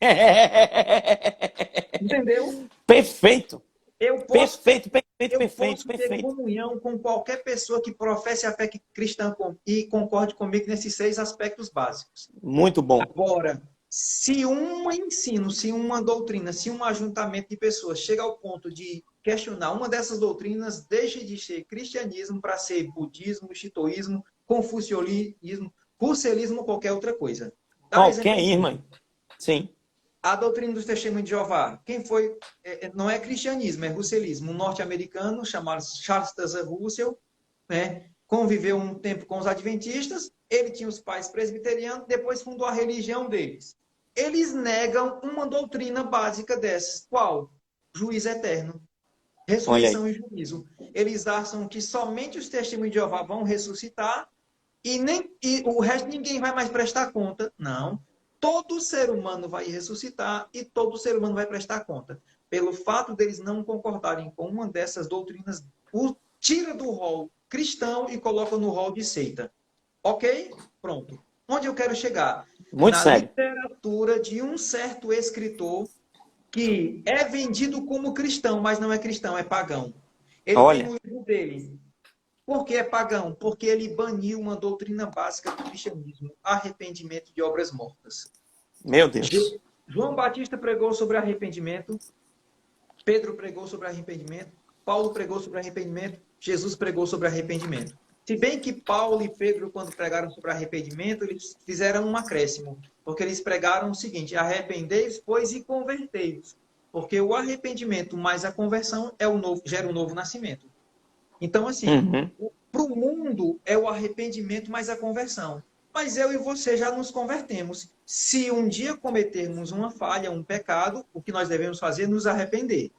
Entendeu? Perfeito. Eu posso Perfeito, perfeito, Eu perfeito, posso ter perfeito. comunhão com qualquer pessoa que professe a fé cristã e concorde comigo nesses 6 aspectos básicos. Muito bom. Agora, se um ensino, se uma doutrina, se um ajuntamento de pessoas chega ao ponto de questionar uma dessas doutrinas, deixa de ser cristianismo para ser budismo, shintoísmo, confucionismo, russelismo ou qualquer outra coisa. Dá um exemplo Qualquer aí. irmã. Sim. A doutrina dos testemunhos de Jeová, quem foi? Não é cristianismo, é russelismo. Um norte-americano chamado Charles Taze Russell, né, conviveu um tempo com os adventistas, ele tinha os pais presbiterianos, depois fundou a religião deles. Eles negam uma doutrina básica dessas. Qual? Juízo eterno. Olha aí. Ressurreição e juízo. Eles acham que somente os testemunhos de Jeová vão ressuscitar e o resto ninguém vai mais prestar conta. Não. Todo ser humano vai ressuscitar e todo ser humano vai prestar conta. Pelo fato deles não concordarem com uma dessas doutrinas, tira do rol cristão e coloca no rol de seita. Ok? Pronto. Onde eu quero chegar? Muito Na sério. literatura de um certo escritor que é vendido como cristão, mas não é cristão, é pagão. Ele tem Olha. no livro dele. Por que é pagão? Porque ele baniu uma doutrina básica do cristianismo, arrependimento de obras mortas. Meu Deus. João Batista pregou sobre arrependimento, Pedro pregou sobre arrependimento, Paulo pregou sobre arrependimento, Jesus pregou sobre arrependimento. Se bem que Paulo e Pedro, quando pregaram sobre arrependimento, eles fizeram um acréscimo, porque eles pregaram o seguinte: arrependei-vos, pois, e convertei-vos. Porque o arrependimento mais a conversão gera um novo nascimento. Então, assim, para o mundo é o arrependimento mais a conversão. Mas eu e você já nos convertemos. Se um dia cometermos uma falha, um pecado, o que nós devemos fazer é nos arrepender.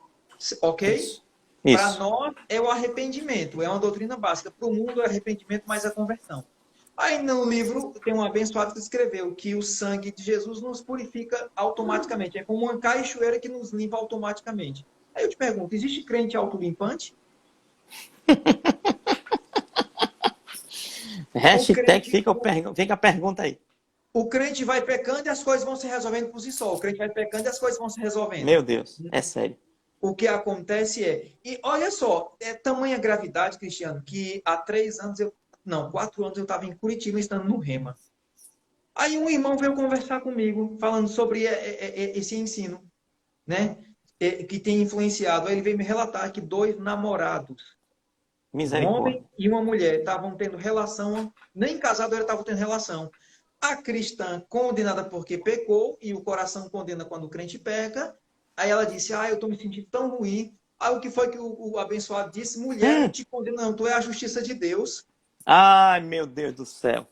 Ok? Isso. Para Isso. nós é o arrependimento, é uma doutrina básica. Para o mundo é arrependimento mais a conversão. Aí no livro tem um abençoado que escreveu que o sangue de Jesus nos purifica automaticamente. É como uma cachoeira que nos limpa automaticamente. Aí eu te pergunto, existe crente autolimpante? Hashtag fica a pergunta aí. O crente vai pecando e as coisas vão se resolvendo por si só. O crente vai pecando e as coisas vão se resolvendo. Meu Deus, é sério. O que acontece e olha só, é tamanha gravidade, Cristiano, que há 4 anos eu estava em Curitiba, estando no Rema. Aí um irmão veio conversar comigo, falando sobre esse ensino, né? que tem influenciado. Aí ele veio me relatar que dois namorados, um Misericórdia. homem e uma mulher, estavam tendo relação, nem casado eles estavam tendo relação. A cristã condenada porque pecou, e o coração condena quando o crente peca. Aí ela disse, eu estou me sentindo tão ruim. Aí o que foi que o abençoado disse? Mulher, não Hum. te condeno não, tu é a justiça de Deus. Ai, meu Deus do céu.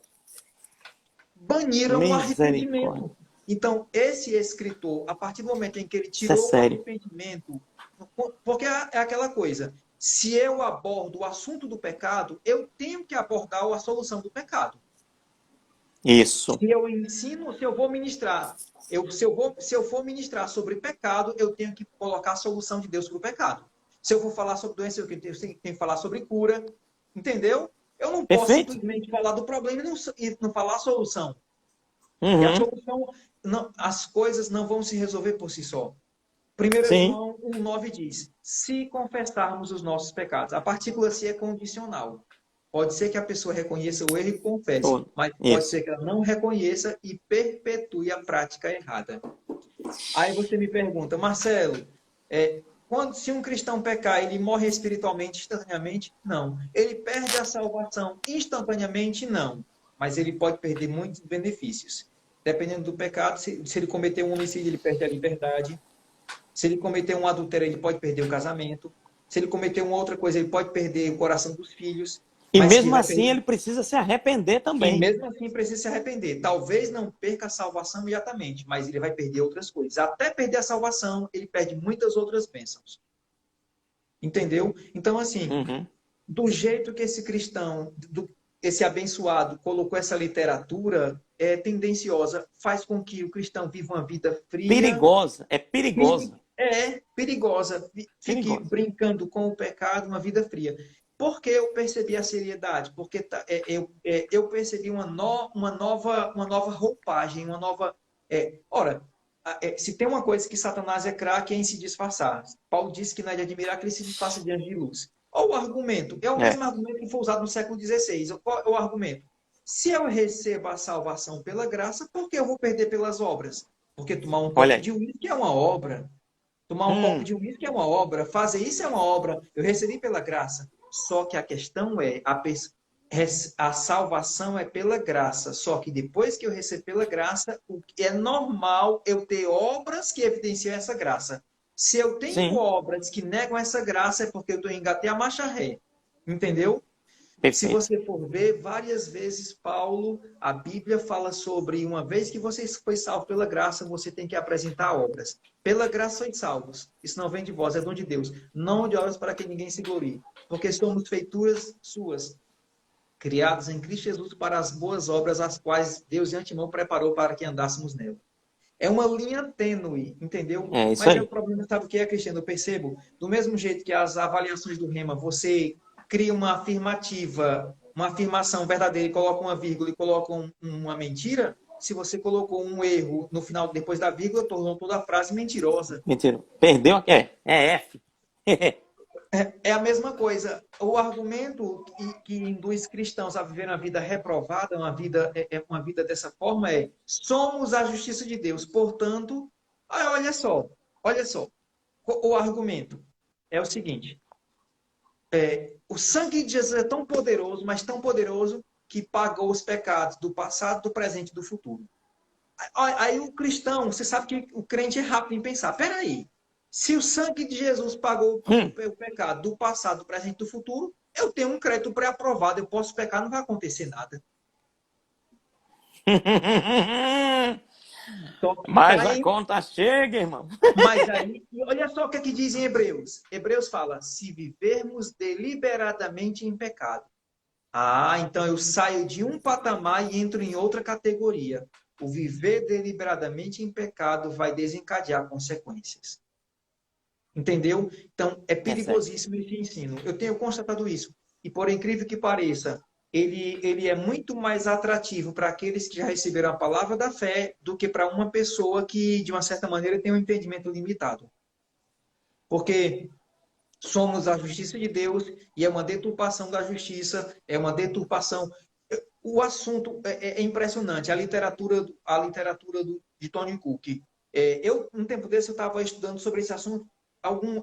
Baniram o Misericórdia. arrependimento. Então, esse escritor, a partir do momento em que ele Isso é tirou o sério. arrependimento, porque é aquela coisa, se eu abordo o assunto do pecado, eu tenho que abordar a solução do pecado. Isso. Se eu ensino, se eu vou ministrar, se eu for ministrar sobre pecado, eu tenho que colocar a solução de Deus para o pecado. Se eu for falar sobre doença, eu tenho que falar sobre cura. Entendeu? Eu não posso Perfeito. simplesmente falar do problema e não falar a solução. E a Uhum. solução, não, as coisas não vão se resolver por si só. 1 Sim. João 1,9 diz: se confessarmos os nossos pecados, a partícula se é condicional. Pode ser que a pessoa reconheça o erro e confesse, Tudo. mas pode Isso. ser que ela não reconheça e perpetue a prática errada. Aí você me pergunta, Marcelo, se um cristão pecar, ele morre espiritualmente instantaneamente? Não. Ele perde a salvação instantaneamente? Não. Mas ele pode perder muitos benefícios. Dependendo do pecado, se ele cometer um homicídio, ele perde a liberdade. Se ele cometer um adultério, ele pode perder o casamento. Se ele cometer uma outra coisa, ele pode perder o coração dos filhos. E Mas que mesmo vai assim perder. ele precisa se arrepender E também. mesmo assim precisa se arrepender. Talvez não perca a salvação imediatamente, mas ele vai perder outras coisas. Até perder a salvação, ele perde muitas outras bênçãos. Entendeu? Então, assim, Uhum. do jeito que esse cristão, esse abençoado, colocou essa literatura tendenciosa, faz com que o cristão viva uma vida fria, Perigosa. É perigosa. perigosa, fique Perigosa. brincando com o pecado, uma vida fria. Por que eu percebi a seriedade? Porque eu percebi uma nova roupagem, uma nova. Ora, se tem uma coisa que Satanás é craque é em se disfarçar. Paulo disse que não é de admirar que ele se disfarça diante de luz. Olha o argumento. É o É. mesmo argumento que foi usado no século XVI. Qual é o argumento? Se eu recebo a salvação pela graça, por que eu vou perder pelas obras? Porque tomar um Olha copo aí. de uísque é uma obra. Tomar um copo Hum. de uísque é uma obra. Fazer isso é uma obra. Eu recebi pela graça. Só que a questão é, a salvação é pela graça. Só que depois que eu recebi pela graça, é normal eu ter obras que evidenciam essa graça. Se eu tenho Sim. obras que negam essa graça, é porque eu engatei a marcha ré. Entendeu? Se Perfeito. você for ver, várias vezes Paulo, a Bíblia fala sobre uma vez que você foi salvo pela graça, você tem que apresentar obras. Pela graça sois salvos. Isso não vem de vós, é dom de Deus. Não de obras para que ninguém se glorie. Porque somos feituras suas, criadas em Cristo Jesus para as boas obras, as quais Deus de antemão preparou para que andássemos nela. É uma linha tênue, entendeu? É isso Mas é o aí. problema, sabe o que é, Cristiano? Eu percebo, do mesmo jeito que as avaliações do Rema, você cria uma afirmativa, uma afirmação verdadeira e coloca uma vírgula e coloca uma mentira, se você colocou um erro no final, depois da vírgula, tornou toda a frase mentirosa. Mentira. Perdeu? É F. É a mesma coisa. O argumento que induz cristãos a viver uma vida reprovada, uma vida dessa forma é: somos a justiça de Deus. Portanto, olha só. O argumento é o seguinte: o sangue de Jesus é tão poderoso, mas tão poderoso que pagou os pecados do passado, do presente e do futuro. Aí o cristão, você sabe que o crente é rápido em pensar. Peraí, se o sangue de Jesus pagou o pecado do passado, do presente e do futuro, eu tenho um crédito pré-aprovado, eu posso pecar, não vai acontecer nada. Só que Mas a cai, conta chega, irmão. mas aí, olha só o que diz em Hebreus. Hebreus fala, se vivermos deliberadamente em pecado. Então eu saio de um patamar e entro em outra categoria. O viver deliberadamente em pecado vai desencadear consequências. Entendeu? Então, é É sério. perigosíssimo esse ensino. Eu tenho constatado isso. E, por incrível que pareça, ele é muito mais atrativo para aqueles que já receberam a palavra da fé do que para uma pessoa que, de uma certa maneira, tem um entendimento limitado. Porque somos a justiça de Deus e é uma deturpação da justiça, é uma deturpação. O assunto é impressionante, a literatura de Tony Cook. Um tempo desse, eu estava estudando sobre esse assunto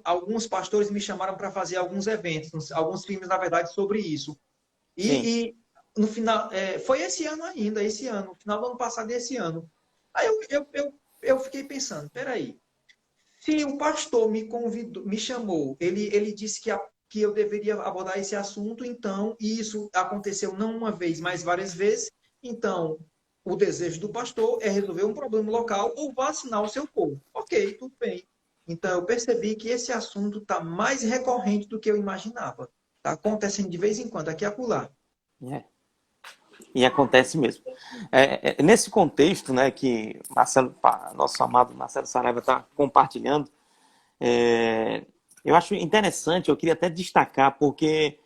alguns pastores me chamaram para fazer alguns eventos, alguns filmes, na verdade, sobre isso. Sim. E no final, foi esse ano ainda, esse ano, no final do ano passado e esse ano. Aí eu fiquei pensando, peraí, se o pastor me convidou, me chamou, ele disse que eu deveria abordar esse assunto, então, e isso aconteceu não uma vez, mas várias vezes, então, o desejo do pastor é resolver um problema local ou vacinar o seu povo. Ok, tudo bem. Então, eu percebi que esse assunto está mais recorrente do que eu imaginava. Está acontecendo de vez em quando, aqui e acolá. É. E acontece mesmo. Nesse contexto, né, que Marcelo, nosso amado Marcelo Saraiva está compartilhando, eu acho interessante, eu queria até destacar, porque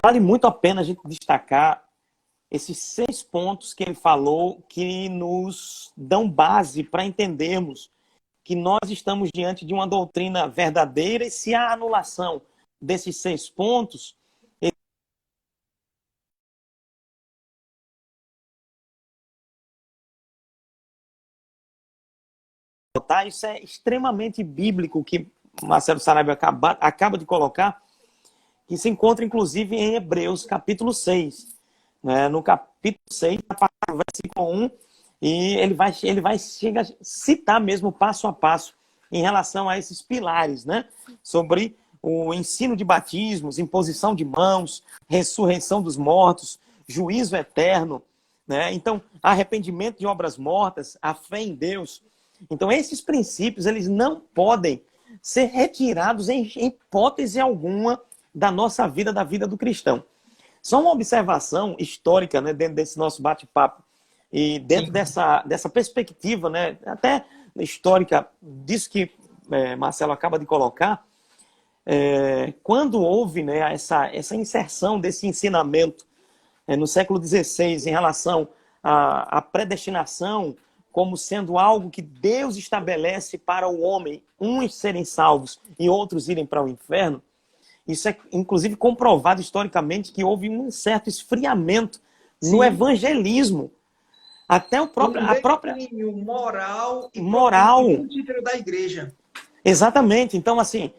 vale muito a pena a gente destacar esses 6 pontos que ele falou que nos dão base para entendermos que nós estamos diante de uma doutrina verdadeira e se há anulação desses 6 pontos, tá? Isso é extremamente bíblico que Marcelo Saraiva acaba de colocar, que se encontra inclusive em Hebreus capítulo 6. Né? No capítulo 6, a partir do versículo 1, e ele vai chegar a citar mesmo passo a passo em relação a esses pilares, né? Sobre o ensino de batismos, imposição de mãos, ressurreição dos mortos, juízo eterno, né? Então, arrependimento de obras mortas, a fé em Deus. Então, esses princípios, eles não podem ser retirados em hipótese alguma da nossa vida, da vida do cristão. Só uma observação histórica, né, dentro desse nosso bate-papo e dentro dessa perspectiva, né, até histórica, disso que Marcelo acaba de colocar, quando houve, né, essa inserção desse ensinamento no século XVI em relação à predestinação como sendo algo que Deus estabelece para o homem, uns serem salvos e outros irem para o inferno, isso é, inclusive, comprovado historicamente que houve um certo esfriamento no evangelismo. Até a própria moral e moral. da igreja. Exatamente. Então, assim,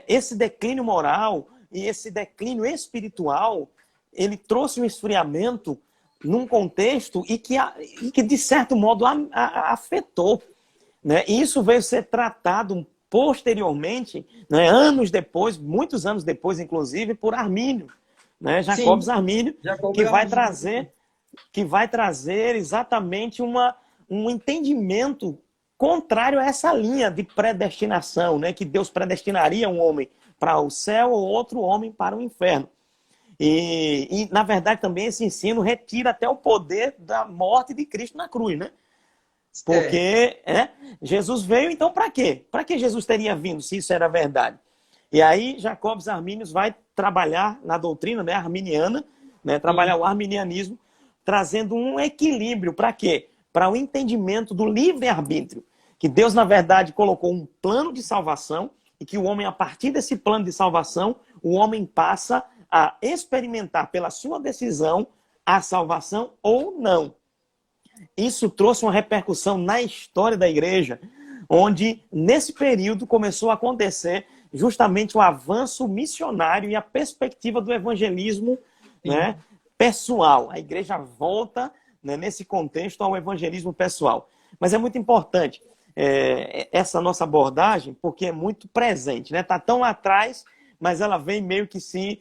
esse declínio moral e esse declínio espiritual, ele trouxe um esfriamento num contexto e que de certo modo, afetou. Né? E isso veio ser tratado posteriormente, né, anos depois, muitos anos depois, inclusive, por Armínio, né, Jacobus Armínio, que vai trazer exatamente um entendimento contrário a essa linha de predestinação, né, que Deus predestinaria um homem para o céu ou outro homem para o inferno. E, na verdade, também esse ensino retira até o poder da morte de Cristo na cruz, né? Porque Jesus veio, então, para quê? Para que Jesus teria vindo, se isso era verdade? E aí, Jacobus Arminius vai trabalhar na doutrina, né, arminiana, né, trabalhar o arminianismo, trazendo um equilíbrio. Para quê? Para o entendimento do livre-arbítrio. Que Deus, na verdade, colocou um plano de salvação e que o homem, a partir desse plano de salvação, o homem passa a experimentar pela sua decisão a salvação ou não. Isso trouxe uma repercussão na história da igreja, onde, nesse período, começou a acontecer justamente o avanço missionário e a perspectiva do evangelismo, né, pessoal. A igreja volta, né, nesse contexto, ao evangelismo pessoal. Mas é muito importante essa nossa abordagem, porque é muito presente. Né? Está tão lá atrás, mas ela vem meio que se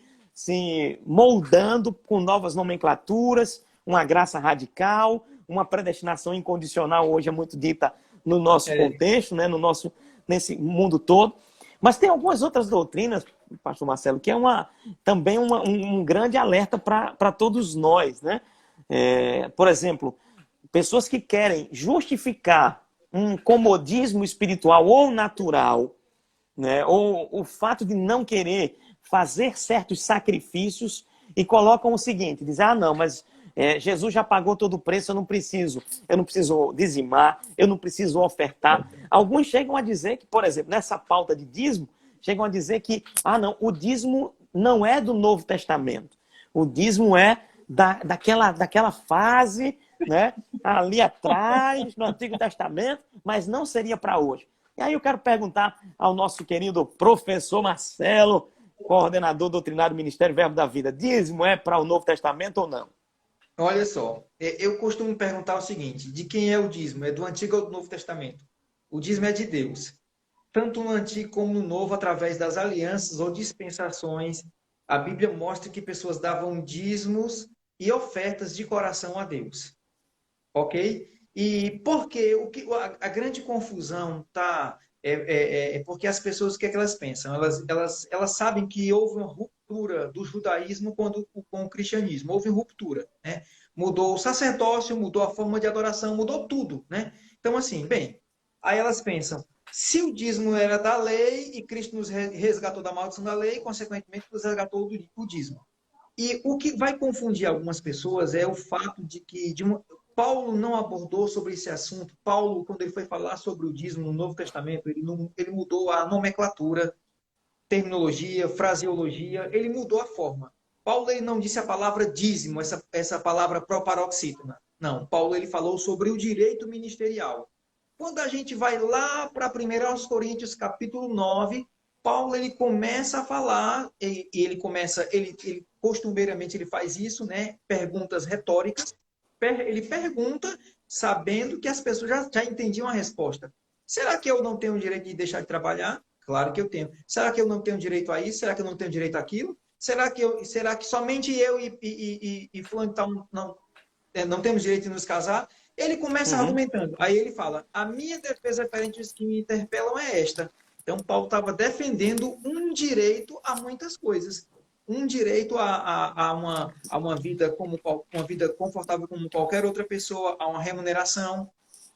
moldando com novas nomenclaturas, uma graça radical, uma predestinação incondicional, hoje é muito dita no nosso contexto, né, nesse mundo todo. Mas tem algumas outras doutrinas, pastor Marcelo, que é também um grande alerta para todos nós. Né? Por exemplo, pessoas que querem justificar um comodismo espiritual ou natural, né, ou o fato de não querer fazer certos sacrifícios e colocam o seguinte, dizem, não, mas Jesus já pagou todo o preço, eu não preciso dizimar, eu não preciso ofertar. Alguns chegam a dizer que, por exemplo, nessa pauta de dízimo, chegam a dizer que, não, o dízimo não é do Novo Testamento. O dízimo é daquela fase, né, ali atrás, no Antigo Testamento, mas não seria para hoje. E aí eu quero perguntar ao nosso querido professor Marcelo, coordenador doutrinário do Ministério Verbo da Vida, dízimo é para o Novo Testamento ou não? Olha só, eu costumo perguntar o seguinte: de quem é o dízimo? É do Antigo ou do Novo Testamento? O dízimo é de Deus. Tanto no Antigo como no Novo, através das alianças ou dispensações, a Bíblia mostra que pessoas davam dízimos e ofertas de coração a Deus. Ok? E porque a grande confusão tá porque as pessoas, o que é que elas pensam? Elas sabem que houve uma ruptura do judaísmo com o cristianismo, houve ruptura, né? Mudou o sacerdócio, mudou a forma de adoração, mudou tudo, né? Então, assim, bem, aí elas pensam, se o dízimo era da lei e Cristo nos resgatou da maldição da lei, consequentemente nos resgatou do dízimo. E o que vai confundir algumas pessoas é o fato de que Paulo não abordou sobre esse assunto. Paulo, quando ele foi falar sobre o dízimo no Novo Testamento, ele mudou a nomenclatura, terminologia, fraseologia, ele mudou a forma. Paulo ele não disse a palavra dízimo, essa palavra proparoxítona. Não, Paulo ele falou sobre o direito ministerial. Quando a gente vai lá para 1 Coríntios, capítulo 9, Paulo ele começa a falar, e ele costumeiramente ele faz isso, né? Perguntas retóricas. Ele pergunta sabendo que as pessoas já entendiam a resposta. Será que eu não tenho o direito de deixar de trabalhar? Claro que eu tenho. Será que eu não tenho direito a isso? Será que eu não tenho direito àquilo? Será que somente eu e fulano não temos direito de nos casar? Ele começa Uhum. argumentando. Aí ele fala: a minha defesa perante os que me interpelam é esta. Então, Paulo estava defendendo um direito a muitas coisas. Um direito a uma vida como uma vida confortável como qualquer outra pessoa, a uma remuneração.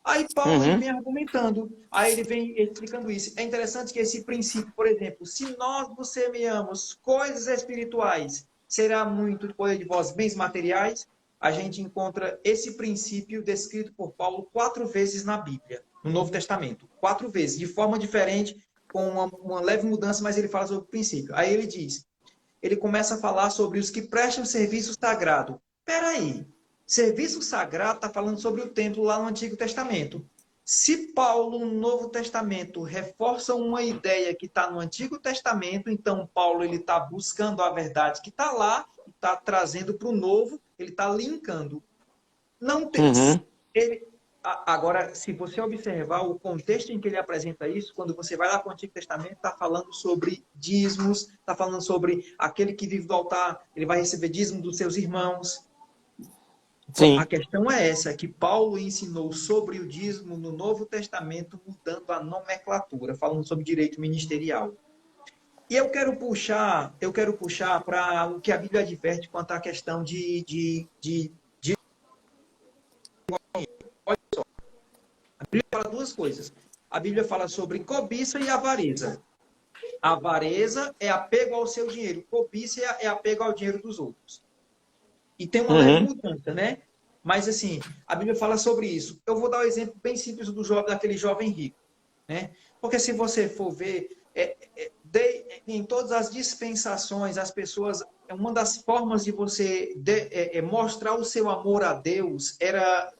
Aí Paulo ele Uhum. vem argumentando, aí ele vem explicando isso. É interessante que esse princípio, por exemplo, se nós vos semeamos coisas espirituais, será muito poder de vós bens materiais? A gente encontra esse princípio descrito por Paulo 4 vezes na Bíblia, no Novo Testamento. 4 vezes, de forma diferente, com uma leve mudança, mas ele fala sobre o princípio. Aí ele diz, ele começa a falar sobre os que prestam serviço sagrado. Peraí, serviço sagrado está falando sobre o templo lá no Antigo Testamento. Se Paulo, no Novo Testamento, reforça uma ideia que está no Antigo Testamento, então Paulo ele está buscando a verdade que está lá, está trazendo para o Novo, ele está linkando. Não tem. Uhum. Ele, agora, se você observar o contexto em que ele apresenta isso, quando você vai lá para o Antigo Testamento, está falando sobre dízimos, está falando sobre aquele que vive do altar, ele vai receber dízimo dos seus irmãos. A Sim. questão é essa, que Paulo ensinou sobre o dízimo no Novo Testamento, mudando a nomenclatura, falando sobre direito ministerial. E eu quero puxar para o que a Bíblia adverte quanto à questão de a Bíblia fala duas coisas. A Bíblia fala sobre cobiça e avareza. A avareza é apego ao seu dinheiro. Cobiça é apego ao dinheiro dos outros. E tem uma leve Uhum. mudança, né? Mas, assim, a Bíblia fala sobre isso. Eu vou dar um exemplo bem simples daquele jovem rico, né? Porque se você for ver, em todas as dispensações, as pessoas, uma das formas de você mostrar o seu amor a Deus era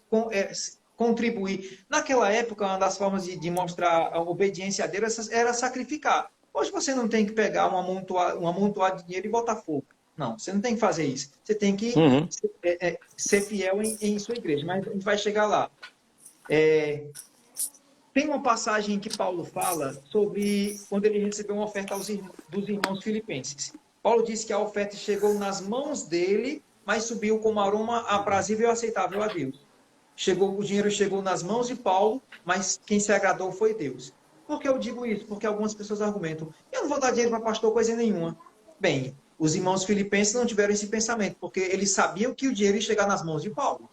contribuir. Naquela época, uma das formas de mostrar a obediência a Deus era sacrificar. Hoje você não tem que pegar um amontoado de dinheiro e botar fogo. Não, você não tem que fazer isso. Você tem que Uhum. ser fiel em sua igreja. Mas a gente vai chegar lá. Tem uma passagem que Paulo fala sobre quando ele recebeu uma oferta dos irmãos filipenses. Paulo disse que a oferta chegou nas mãos dele, mas subiu como aroma aprazível e aceitável a Deus. O dinheiro chegou nas mãos de Paulo, mas quem se agradou foi Deus. Por que eu digo isso? Porque algumas pessoas argumentam, eu não vou dar dinheiro para pastor coisa nenhuma. Bem, os irmãos filipenses não tiveram esse pensamento, porque eles sabiam que o dinheiro ia chegar nas mãos de Paulo.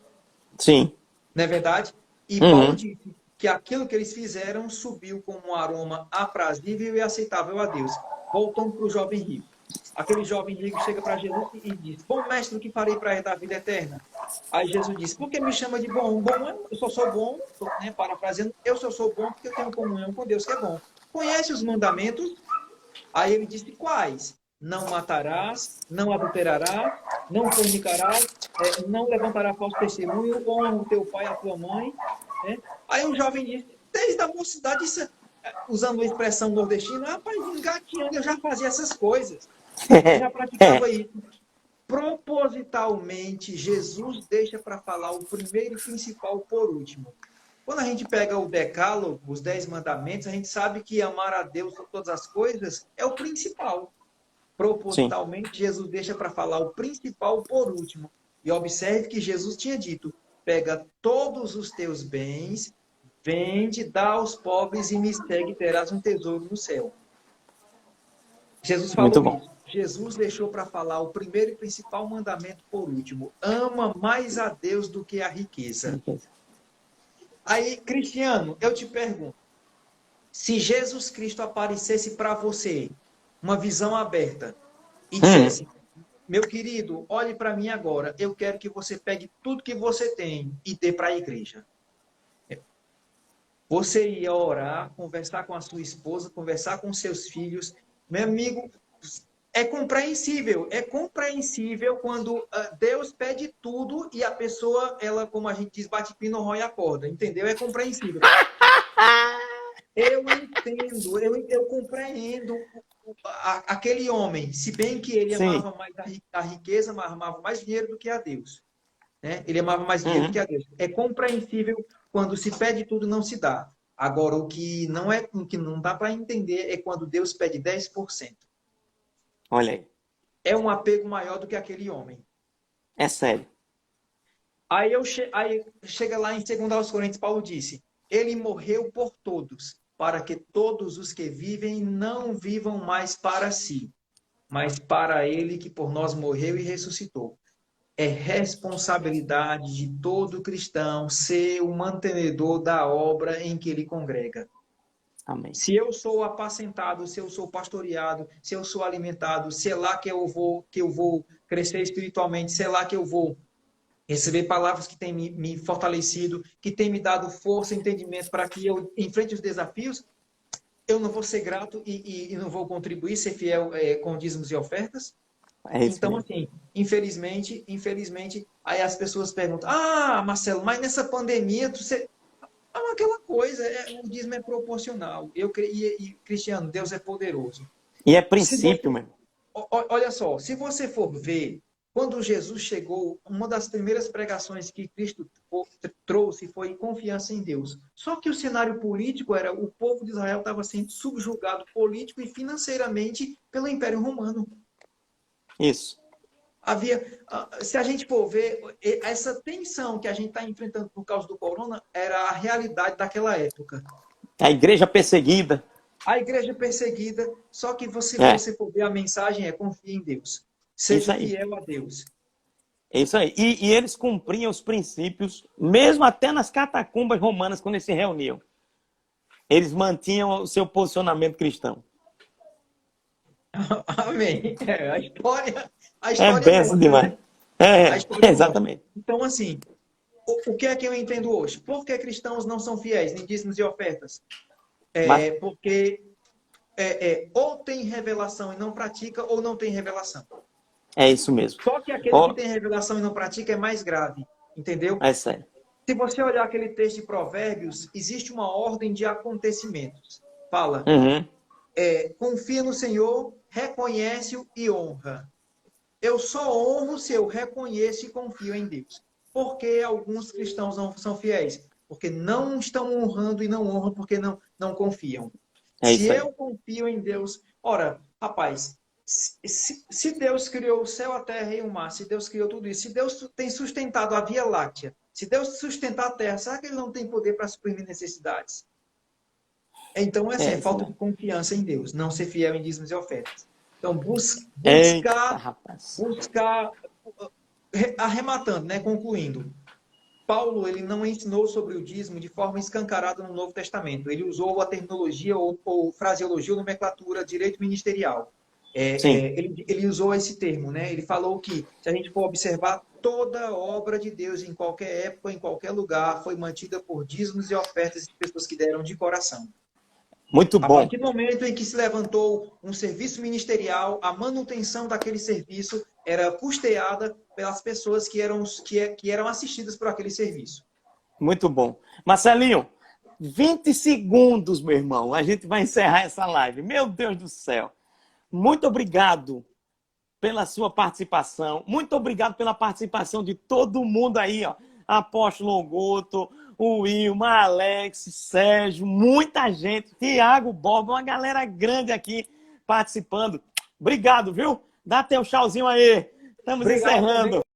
Sim. Não é verdade? E Paulo Uhum. disse que aquilo que eles fizeram subiu como um aroma aprazível e aceitável a Deus. Voltando para o jovem rico. Aquele jovem rico chega para Jesus e diz, bom mestre, o que farei para herdar a vida eterna? Aí Jesus disse, por que me chama de bom? Bom, eu só sou bom, né, parafraseando, eu só sou bom porque eu tenho comunhão com Deus que é bom. Conhece os mandamentos? Aí ele disse, quais? Não matarás, não adulterarás, não fornicarás, não levantará falso testemunho, honra o teu pai e a tua mãe. Né? Aí o jovem disse, desde a mocidade, usando a expressão nordestina, rapaz, engatinhando, eu já fazia essas coisas. Eu já É, praticava isso. Propositalmente, Jesus deixa para falar o primeiro e principal por último. Quando a gente pega o Decálogo, os 10 mandamentos, a gente sabe que amar a Deus sobre todas as coisas é o principal. sim, Propositalmente, Jesus deixa para falar o principal por último. E observe que Jesus tinha dito: pega todos os teus bens, vende, dá aos pobres e me segue, terás um tesouro no céu. Jesus muito falou bom. isso. Jesus deixou para falar o primeiro e principal mandamento por último: ama mais a Deus do que a riqueza. Aí, Cristiano, eu te pergunto, se Jesus Cristo aparecesse para você, uma visão aberta, e Hum, dissesse: meu querido, olhe para mim agora, eu quero que você pegue tudo que você tem e dê para a igreja. Você ia orar, conversar com a sua esposa, conversar com seus filhos. Meu amigo, é compreensível quando Deus pede tudo e a pessoa, ela, como a gente diz, bate pino, rói a corda, entendeu? É compreensível. Eu entendo, eu compreendo aquele homem, se bem que ele sim. amava mais a riqueza, mas amava mais dinheiro do que a Deus, né? Ele amava mais dinheiro do que Uhum. a Deus. É compreensível quando se pede tudo não se dá. Agora, o que não dá para entender é quando Deus pede 10%. Olha aí, É um apego maior do que aquele homem. é sério. Aí chega lá em 2 Coríntios, Paulo disse: ele morreu por todos, para que todos os que vivem não vivam mais para si, mas para ele que por nós morreu e ressuscitou. É responsabilidade de todo cristão ser o mantenedor da obra em que ele congrega. Amém. Se eu sou apacentado, se eu sou pastoreado, se eu sou alimentado, se é lá que eu vou crescer espiritualmente, se é lá que eu vou receber palavras que têm me fortalecido, que têm me dado força e entendimento para que eu enfrente os desafios, eu não vou ser grato e não vou contribuir, ser fiel com dízimos e ofertas. É isso Então, mesmo. assim, infelizmente, aí as pessoas perguntam: ah, Marcelo, mas nessa pandemia, você. Ah, aquela coisa, o dízimo é proporcional. Cristiano, Deus é poderoso. E é Se princípio, você, meu irmão. olha só, se você for ver, quando Jesus chegou, uma das primeiras pregações que Cristo trouxe foi confiança em Deus. Só que o cenário político era o povo de Israel estava sendo subjugado político e financeiramente pelo Império Romano. Isso. Se a gente for ver, essa tensão que a gente está enfrentando por causa do corona era a realidade daquela época. A igreja perseguida. A igreja perseguida, só que se É, você for ver a mensagem confie em Deus. isso Seja aí. fiel a Deus. É isso aí. E eles cumpriam os princípios, mesmo até nas catacumbas romanas, quando eles se reuniam. Eles mantinham o seu posicionamento cristão. Amém. A É história benção mostra, demais. né? A É, história mostra. exatamente. Então, assim, o que é que eu entendo hoje? Por que cristãos não são fiéis em dízimos e ofertas? Mas Porque ou tem revelação e não pratica, ou não tem revelação. é isso mesmo. Só que aquele que Ó, tem revelação e não pratica é mais grave, entendeu? é sério. Se você olhar aquele texto de Provérbios, existe uma ordem de acontecimentos. Fala, Uhum. confia no Senhor, reconhece-o e honra. Eu só honro se eu reconheço e confio em Deus. Por que alguns cristãos não são fiéis? Porque não estão honrando e não honram porque não confiam. É Se isso aí. eu confio em Deus, ora, rapaz, se Deus criou o céu, a terra e o mar, se Deus criou tudo isso, se Deus tem sustentado a Via Láctea, se Deus sustentar a terra, será que ele não tem poder para suprimir necessidades? Então, assim, É é isso falta de mesmo. confiança em Deus, não ser fiel em dízimos e ofertas. Então, Eita, rapaz. buscar, arrematando, né, concluindo. Paulo ele não ensinou sobre o dízimo de forma escancarada no Novo Testamento. Ele usou a terminologia ou fraseologia ou nomenclatura direito ministerial. Sim, Ele usou esse termo, né? Ele falou que, se a gente for observar, toda obra de Deus, em qualquer época, em qualquer lugar, foi mantida por dízimos e ofertas de pessoas que deram de coração. muito A bom. partir do momento em que se levantou um serviço ministerial, a manutenção daquele serviço era custeada pelas pessoas que eram assistidas por aquele serviço. Muito bom. Marcelinho, 20 segundos, meu irmão. A gente vai encerrar essa live. Meu Deus do céu. Muito obrigado pela sua participação. Muito obrigado pela participação de todo mundo aí, ó. Apóstolo Goto, o Wilma, Alex, Sérgio, muita gente. Tiago, Bob, uma galera grande aqui participando. Obrigado, viu? Dá teu tchauzinho aí. Estamos Obrigado, encerrando.